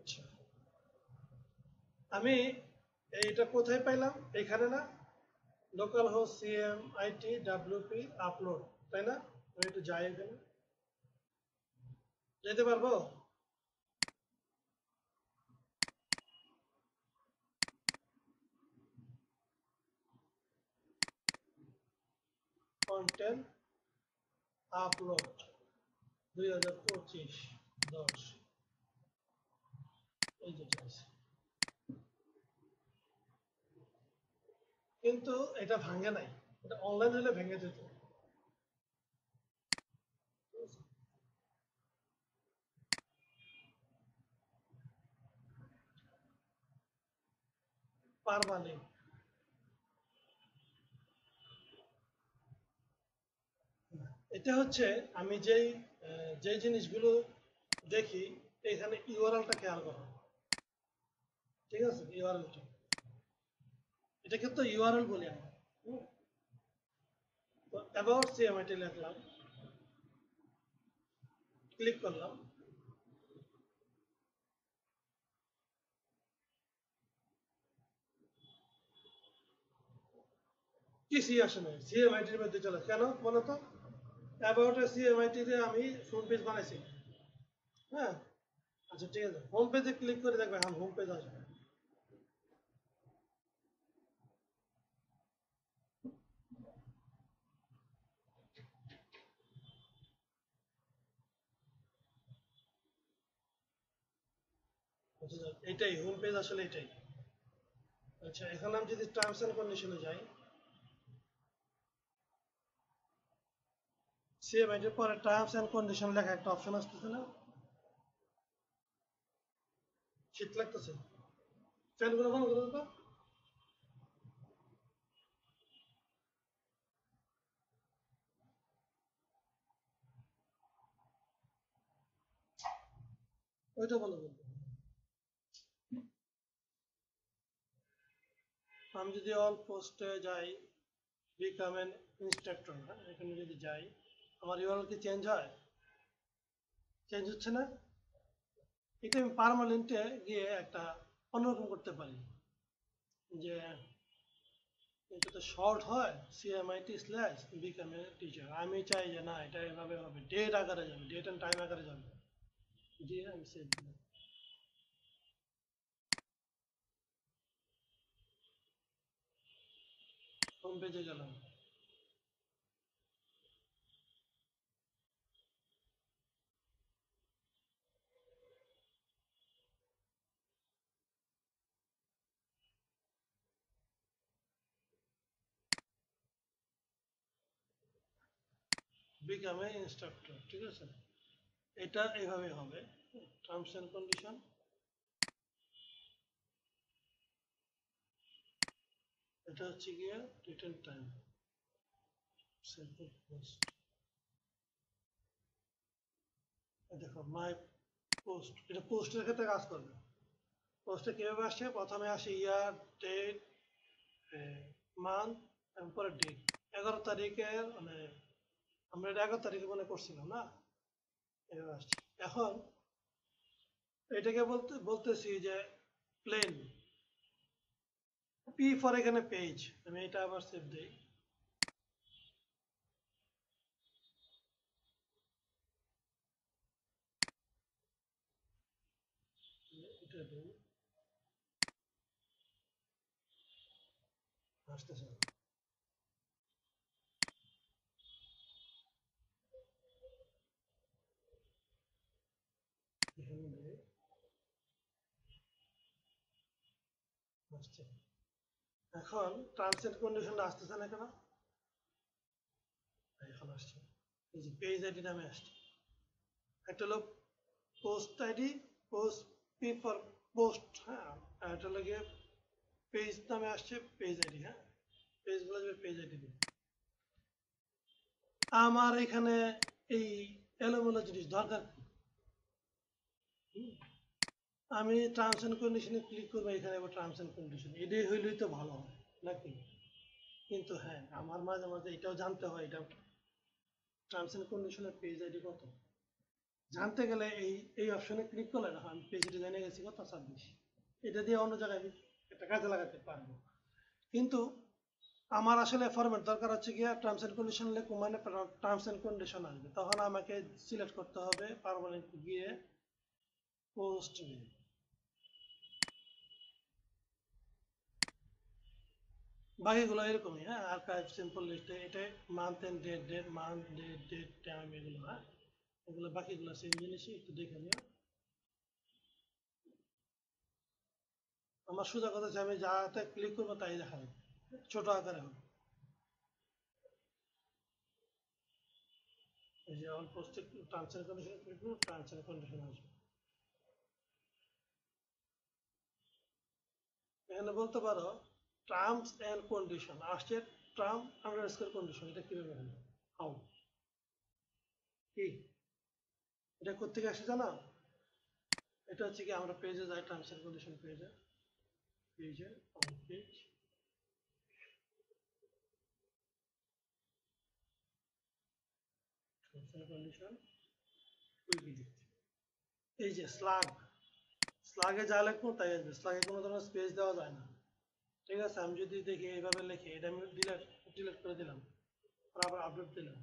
আচ্ছা, আমি এইটা কোথায় পাইলাম, এখানে না, local host CM IT WP upload, তাই না, আমি একটু যাই, এখানে যেতে পারবো, কন্টেন্ট আপলোড 2025/10, এই যে চাইছে, কিন্তু এটা ভাঙে নাই, এটা অনলাইন হলে ভেঙে যেত, পারমানেন্ট। এটা হচ্ছে আমি যেই জিনিসগুলো দেখি, এখানে ইউআরএলটা খেয়াল করো, ঠিক আছে, ইউআরএলটা, এটা কিন্তু ইউআরএল বলি আমি। তো অ্যাবাউট সিএমআইটি লিখলাম, ক্লিক করলাম, কিছুই আসে নাই, সিএমআইটির মধ্যে চলে, কেন বলো তো, অ্যাবাউট সিএমআইটি তে আমি ফ্রন্ট পেজ বানাইছি, হ্যাঁ। আচ্ছা ঠিক আছে, হোম পেজে ক্লিক করে দেখবে, হ্যাঁ হোম পেজ আসবে। আচ্ছা, এটাই হোম পেজ, আসলে এটাই। আচ্ছা, এখন আমি যদি টার্মস এন্ড কন্ডিশনে যাই, সিএমআইটির পরে টার্মস এন্ড কন্ডিশন লেখা একটা অপশন আসতেছে না, শীত লাগতেছে, ফ্যানগুলো বন্ধ করে দাও তো। ওইটা বন্ধ করে দাও। আমি যদি অল পোস্টে যাই, বিকাম এন ইনস্ট্রাক্টর, হ্যাঁ এখানে যদি যাই, আমার ইউআরএল কি চেঞ্জ হয়? চেঞ্জ হচ্ছে না। এটা আমি পার্মানেন্টে গিয়ে একটা অন্যরকম করতে পারি, যে এটাতে শর্ট হয় সিএমআইটি স্ল্যাশ বিকাম এ টিচার। আমি চাই যে না, এটা এভাবে হবে, ডেট আকারে যাবে, ডেট অ্যান্ড টাইম আকারে যাবে, দিয়ে আমি সেভ দিলাম। হোম পেজে গেলাম। বিকাম এ ইনস্ট্রাক্টর, ঠিক আছে। এটা এইভাবে হবে, টার্মস অ্যান্ড কন্ডিশন। এটা হচ্ছে গিয়ে date and time, simple post. দেখো মাই পোস্ট, এটা পোস্টের ক্ষেত্রে কাজ করবে। পোস্টে কিভাবে আসছে, প্রথমে আসে ইয়ার, ডেট, মান্থ, তারপরে ডেট। 11 তারিখের মানে আমরা এটা 11 তারিখে মনে করছিলাম না, এভাবে আসছে। এখন এটাকে বলতেছি যে প্লেন, পি ফর এখানে পেজ। আমি এটা আবার সেভ দিই। এটা দিই, আসতেছে না। এখানে দিই, আসছে। এখন টার্মস এন্ড কন্ডিশন আসতেছে না কেন? এখন আসছে, এই যে পেজ আইডি নামে আসছে। একটা হলো post ID, post, P for post, হ্যাঁ। আর এটা লাগে পেজ নামে আসছে, পেজ আইডি, হ্যাঁ। পেজগুলো যাবে পেজ আইডি দিয়ে। আমার এখানে এই এলোমেলো জিনিস দরকার কি? আমি টার্মস এন্ড কন্ডিশনে ক্লিক করবো, এখানে আবার টার্মস এন্ড কন্ডিশন, এটাই হইলেই তো ভালো হয় নাকি? কিন্তু হ্যাঁ, আমার মাঝে মাঝে এটাও জানতে হয়, এটা টার্মস এন্ড কন্ডিশনের পেজ আইডি কত জানতে গেলে এই এই অপশনে ক্লিক করলে না, আমি পেজ আইডি জেনে গেছি কত, 26। এটা দিয়ে অন্য জায়গায় আমি একটা কাজে লাগাতে পারবো। কিন্তু আমার আসলে ফরম্যাট দরকার হচ্ছে গিয়ে টার্মস এন্ড কন্ডিশন লেখো, মানে টার্মস এন্ড কন্ডিশন আসবে, তখন আমাকে সিলেক্ট করতে হবে পার্মানেন্ট গিয়ে পোস্ট নিয়ে। বাকিগুলো এরকমই, হ্যাঁ। আর্কাইভ, সিম্পল লিস্টে এটা month and date, date month, date date time, এগুলো, হ্যাঁ। এগুলো বাকিগুলো সেম জিনিসই, একটু দেখে নিও। আমার সোজা কথা হচ্ছে আমি যাতে ক্লিক করবো তাই দেখাবে, ছোট আকারে হবে। এই যে অল পোস্টে টার্মস এন্ড কন্ডিশন ক্লিক করবো, টার্মস এন্ড কন্ডিশন আসবে। এখানে বলতে পারো টার্মস এন্ড কন্ডিশন আসছে, টার্ম আন্ডারস্কোর কন্ডিশন, এটা কিভাবে হলো, হাউ, কি, এটা কোথেকে আসে জানো? এটা হচ্ছে কি, আমরা পেজে যাই, টার্মস এন্ড কন্ডিশন পেজে, পেজে on page, terms and condition, quick edit. এই যে স্লাগ, স্লাগে যা লিখবো তাই আসবে, স্লাগে কোনো ধরনের স্পেস দেওয়া যায় না, ঠিক আছে। আমি যদি দেখি এইভাবে লিখি, এটা আমি ডিলেট ডিলেট করে দিলাম, আর আবার আপডেট দিলাম,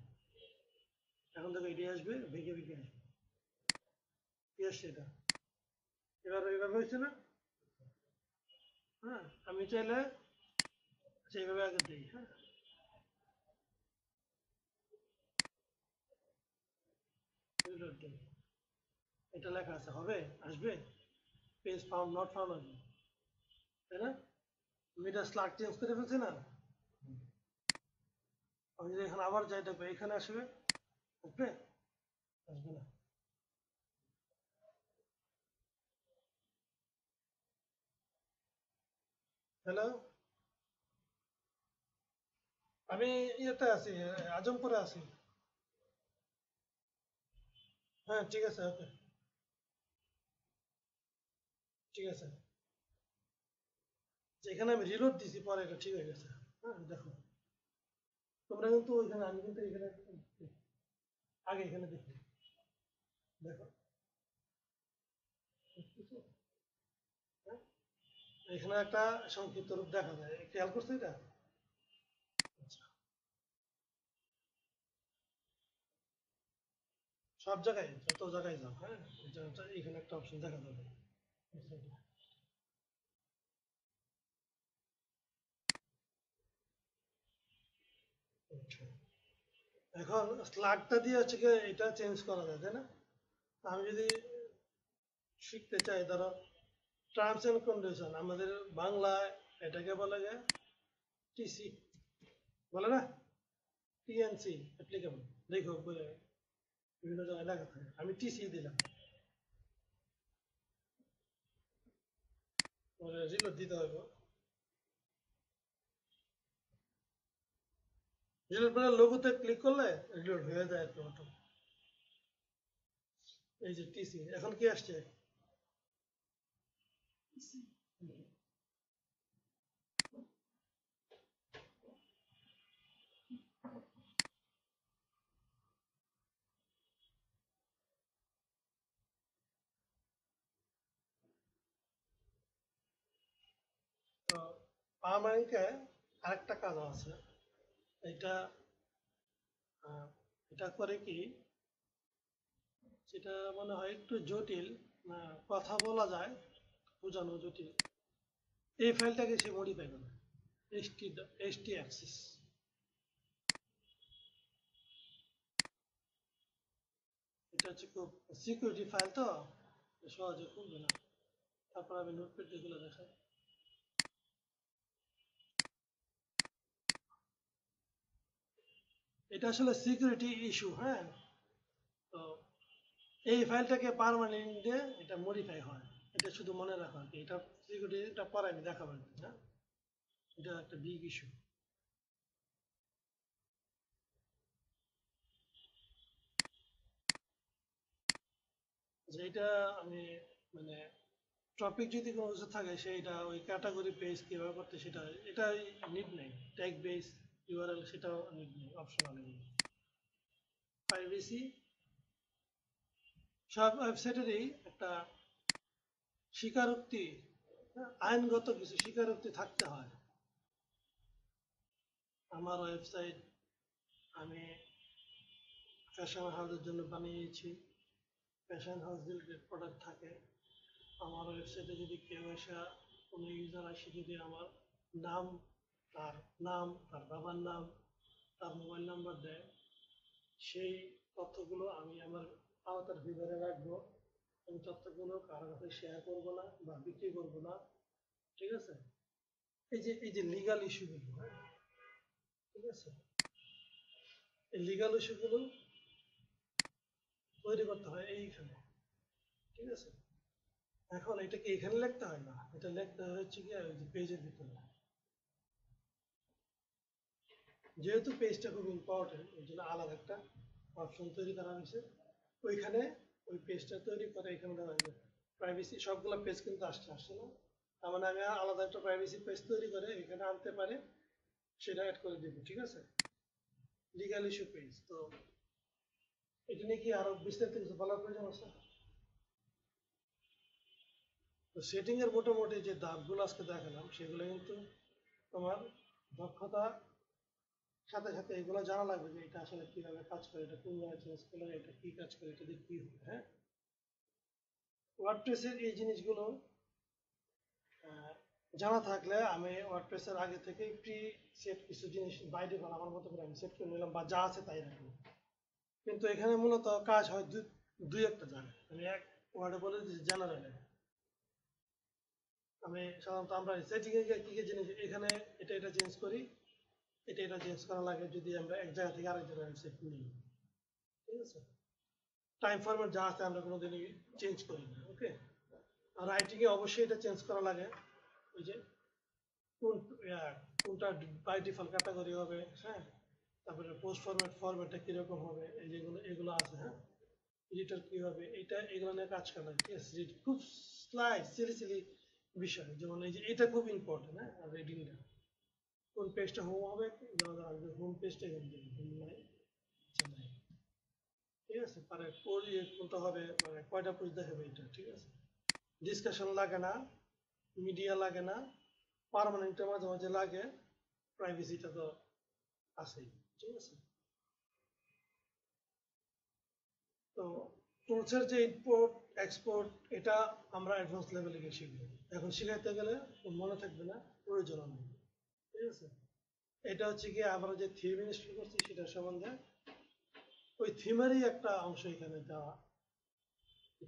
এখন দেখো এটি আসবে, ভেঙে ভেঙে আসবে, কি আসছে এটা, এবার এইভাবে হয়েছে না, হ্যাঁ। আমি চাইলে সেইভাবে আগে দিই, হ্যাঁ। রিলোড দিই, এটা লেখা আছে, হবে, আসবে, পেজ ফাউন্ড নট ফাউন্ড আসবে, তাই না? আমি এটা স্লাগ চেঞ্জ করে ফেলছি না। আমি যদি এখানে আবার যাই, দেখবো এখানে আসবে, আসবে, আসবে না। হ্যালো, আমি ইয়েতে আছি, আজমপুরে আছি। হ্যাঁ ঠিক আছে, ওকে, ঠিক আছে। এখানে আমি রিলোড দিছি, পরে এটা ঠিক হয়ে গেছে। হ্যাঁ দেখো, তোমরা কিন্তু ওইখানে, আমি কিন্তু এখানে আগে এখানে দেখি, দেখো দেখতেছো? হ্যাঁ, এখানে একটা সংক্ষিপ্ত রূপ দেখা যায়, খেয়াল করছো এটা? আচ্ছা, সব জায়গায়, যত জায়গায় যাও, হ্যাঁ, এখানে একটা অপশন দেখা যাবে। আচ্ছা। এখন স্লাগটা দিয়ে হচ্ছে কি এটা চেঞ্জ করা যায়, তাই না? আমি যদি শিখতে চাই, ধরো টার্মস এন্ড কন্ডিশন, আমাদের বাংলায় এটাকে বলে যে টিসি, বলে না? টিএনসি অ্যাপ্লিকেবল, দেখো বিভিন্ন জায়গায় লেখা থাকে, আমি টিসি দিলাম, পরে রিলোড দিতে হবে। রিলোড মানে লোগোতে ক্লিক করলে রিলোড হয়ে যায় আর কি অটো। এই যে টিসি, এখন কি আসছে? তো পার্মানেন্টে আরেকটা কাজ আছে, এটা আহ, এটা করে কি, সেটা মনে হয় একটু জটিল, কথা বলা যায়, বোঝানো জটিল। এই ফাইলটাকে সে মডিফাই করে, ht অ্যাক্সেস, এটা হচ্ছে খুব সিকিউরিটি ফাইল, তো সহজে খুলবে না। তারপর আমি নোটপ্যাড যেগুলো দেখাই, এটা আসলে সিকিউরিটি ইস্যু, হ্যাঁ। তো এই ফাইলটাকে পার্মানেন্টে এটা মডিফাই হয়, এটা শুধু মনে রাখা আর কি, এটা সিকিউরিটিটা পরে আমি দেখাবো আর কি, হ্যাঁ। এটা একটা বিগ ইস্যু। এইটা আমি মানে টপিক যদি কোনো কিছু থাকে সেটা ওই ক্যাটাগরি পেজ কিভাবে করতে, সেটা এটা নিড নেই, ট্যাগ বেস ইউআরএল সেটাও নিড নেই, অপশনাল নেই। প্রাইভেসি, সব ওয়েবসাইটেরই একটা স্বীকারোক্তি, আইনগত কিছু স্বীকারোক্তি থাকতে হয়। আমার ওয়েবসাইট আমি ফ্যাশন হাউসের জন্য বানিয়েছি, ফ্যাশন হাউস রিলেটেড প্রোডাক্ট থাকে। আমার ওয়েবসাইটে যদি কেউ এসে, কোনো ইউজার আসে যদি আমার নাম, তার নাম, তার বাবার নাম, তার মোবাইল নাম্বার দেয়, সেই তথ্যগুলো আমি আমার আওতার ভিতরে রাখবো। আমি তথ্যগুলো কারো কাছে শেয়ার করবো না বা বিক্রি করবো না, ঠিক আছে? এই যে লিগাল ইস্যুগুলো, হ্যাঁ, ঠিক আছে, এই লিগাল ইস্যুগুলো তৈরি করতে হয় এইখানে, ঠিক আছে? এখন এটাকে এখানে লিখতে হয় না, এটা লিখতে হয় হচ্ছে কি ওই যে পেজের ভিতরে। যেহেতু পেজটা খুব ইম্পর্টেন্ট, ওই জন্য আলাদা একটা অপশন তৈরি করা হয়েছে ওইখানে। ওই পেজটা তৈরি করে এখানে দেওয়া হয়েছে প্রাইভেসি, সবগুলো পেজ কিন্তু আসছে না, তার মানে আমি আলাদা একটা প্রাইভেসি পেজ তৈরি করে এখানে আনতে পারে, সেটা অ্যাড করে দিব, ঠিক আছে? লিগাল ইস্যু পেজ, তো এটা নিয়ে কি আরো বিস্তারিত কিছু বলার প্রয়োজন আছে? তো সেটিং এর মোটামুটি যে ধাপগুলো আজকে দেখালাম সেগুলো কিন্তু তোমার দক্ষতা সাথে সাথে এগুলো জানা লাগবে যে এটা আসলে কিভাবে কাজ করে, এটা কোন জায়গায় চেঞ্জ করলে এটা কি কাজ করে, এটা দিয়ে কি হবে, হ্যাঁ। ওয়ার্ডপ্রেসের এই জিনিসগুলো আহ, জানা থাকলে আমি ওয়ার্ডপ্রেসের আগে থেকে প্রি সেট কিছু জিনিস বাই ডিফল্ট আমার মতো করে আমি সেট করে নিলাম, বা যা আছে তাই রাখলাম। কিন্তু এখানে মূলত কাজ হয় দুই একটা জায়গায়, আমি এক ওয়ার্ডে বলে দিচ্ছি জেনারেলে। আমি সাধারণত আমরা সেটিং এ কি কি জিনিস এখানে এটা এটা চেঞ্জ করি, এটা চেঞ্জ করা লাগে যদি আমরা এক জায়গা থেকে আরেক জায়গায় সেট নিই, ঠিক আছে? টাইম ফরম্যাট যা আছে আমরা কোনোদিনই চেঞ্জ করি না, ওকে। আর রাইটিং এ অবশ্যই এটা চেঞ্জ করা লাগে, ওই যে কোন কোনটা বাই ডিফল্ট ক্যাটাগরি হবে, হ্যাঁ, তারপরে পোস্ট ফরম্যাটটা কিরকম হবে, এই যেগুলো এগুলো আছে, হ্যাঁ, এডিটর কি হবে, এগুলো নিয়ে কাজ করা, ঠিক আছে। খুব সিলি বিষয়, যেমন এই যে এটা খুব ইম্পর্টেন্ট, হ্যাঁ, আর রিডিংটা কোন পেজটা হোম হবে, যেমন হোম পেজটা এখানে দেবেন, হোম নাই, আচ্ছা নাই, ঠিক আছে। পরে কোনটা হবে, মানে কয়টা পেজ দেখাবে এটা, ঠিক আছে। ডিসকাশন লাগে না, মিডিয়া লাগে না, পার্মানেন্টের মাঝে মাঝে লাগে, প্রাইভেসিটা তো আছেই, ঠিক আছে। তো টুলসের যে ইম্পোর্ট এক্সপোর্ট, এটা আমরা অ্যাডভান্স লেভেলে গিয়ে শিখবো, এখন শিখাইতে গেলে মনে থাকবে না, প্রয়োজন নেই, ঠিক আছে। এটা হচ্ছে গিয়ে আমরা যে থিম ইনস্টল করছি সেটার সম্বন্ধে, ওই থিমেরই একটা অংশ এখানে দেওয়া,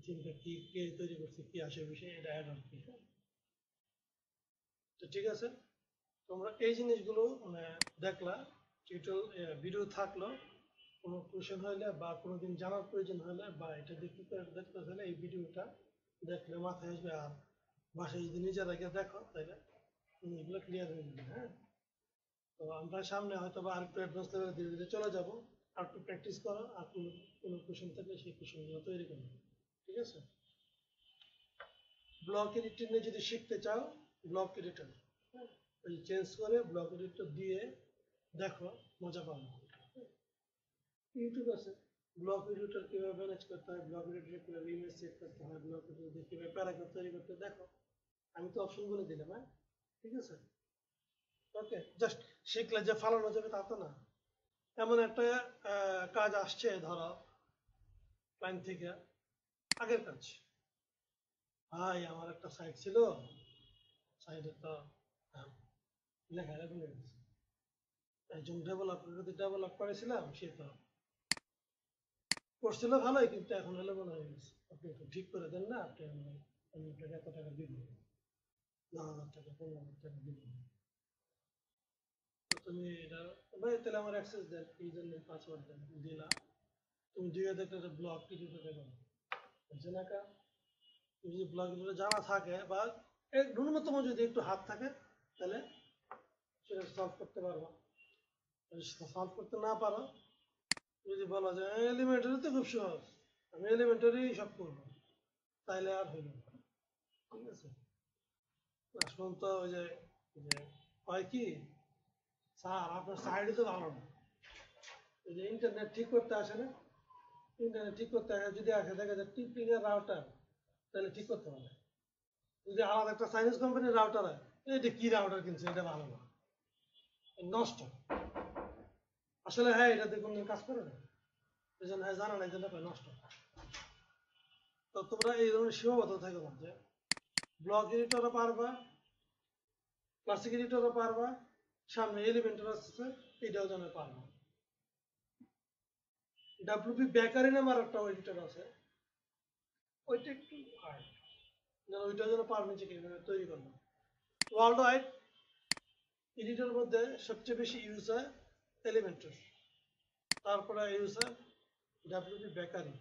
থিমটা কি কে তৈরি করছে, কি আসে বিষয়, এটা অ্যাড আর কি, হ্যাঁ। তো ঠিক আছে, তোমরা এই জিনিসগুলো মানে দেখলা, টিউটোরিয়াল ভিডিও থাকলো, কোনো কোয়েশন হলে বা কোনোদিন জানার প্রয়োজন হলে বা এটা দিয়ে কি করে দেখতে হলে এই ভিডিওটা দেখলে মাথায় আসবে, আর বাসায় যদি নিজের আগে দেখো তাহলে এগুলো ক্লিয়ার হয়ে যাবে, হ্যাঁ। তো আমরা সামনে হয়তো বা আরেকটু অ্যাডভান্স লেভেলে ধীরে ধীরে চলে যাবো, আর একটু প্র্যাকটিস করো, আর কোনো কোয়েশন থাকলে সেই কোয়েশনগুলো তৈরি করো, ঠিক আছে। ব্লক এডিটর নিয়ে যদি শিখতে চাও, ব্লক এডিটর, হ্যাঁ, ওই চেঞ্জ করে ব্লক এডিটর দিয়ে দেখো, মজা পাবো। ইউটিউব আছে, ব্লক এডিটর কিভাবে ম্যানেজ করতে হয়, ব্লক এডিটর কিভাবে ইমেজ সেট করতে হয়, ব্লক এডিটর কিভাবে প্যারাগ্রাফ তৈরি করতে, দেখো, আমি তো অপশন বলে দিলাম, হ্যাঁ, ঠিক আছে। ওকে, জাস্ট শিখলে যে ফালানো যাবে তা তো না। এমন একটা কাজ আসছে, ধরো ক্লায়েন্ট থেকে, আগের কাজ, ভাই আমার একটা সাইট ছিল, সাইটে তো লেখা ভুলে গেছে, একজন ডেভেলপার যদি ডেভেলপ করেছিলাম, সে তো করছিল ভালোই, কিন্তু এখন হলে মনে হয়ে গেছে, আপনি একটু ঠিক করে দেন না, আমি আপনাকে এত টাকা দিব, 10,000 টাকা 15,000 টাকা দিব, তো তুমি এটা, ভাই তাহলে আমার অ্যাক্সেস দেন, এই জন্য পাসওয়ার্ড দেন, দিলাম, তুমি দিয়ে দেখলে ব্লক কিছু করতে পারো, বুঝছে না কা। তুমি যদি ব্লগগুলো জানা থাকে বা ন্যূনতম যদি একটু হাত থাকে, তাহলে সেটা সলভ করতে পারবো। সলভ করতে না পারো, যদি বলো যে এলিমেন্টারি তো খুব সহজ, আমি এলিমেন্টারি সব করবো, তাইলে আর হইল না, ঠিক আছে। এখন তো ওই যে হয় কি, স্যার আপনার সাইডে তো ভালো না, ওই যে ইন্টারনেট ঠিক করতে আসে না, ইন্টারনেট ঠিক করতে আসে, যদি আসে দেখা যায় টিপিং এর রাউটার, তাহলে ঠিক করতে পারে। যদি আলাদা একটা চাইনিজ কোম্পানির রাউটার হয়, এটা কি রাউটার কিনছে, এটা ভালো না, নষ্ট, আসলে হ্যাঁ এটা দেখুন কাজ করে না, এই জন্য হ্যাঁ জানা না, এই জন্য নষ্ট। তো তোমরা এই ধরনের সীমাবদ্ধ থাকো না, যে ব্লক এডিটরও পারবা, ক্লাসিক এডিটরও পারবা, সামনে এলিমেন্টার আসছে, এটাও যেন পারবা। ডাব্লিউপি বেকারি নাম আর একটা এডিটর আছে, ওইটা একটু হার্ড, যেন ওইটা যেন পারবে যে কিভাবে তৈরি করবো। ওয়ার্ল্ড ওয়াইড এডিটর মধ্যে সবচেয়ে বেশি ইউজ হয় এলিমেন্টার, তারপরে ইউজ হয় ডাব্লিউপি বেকারি।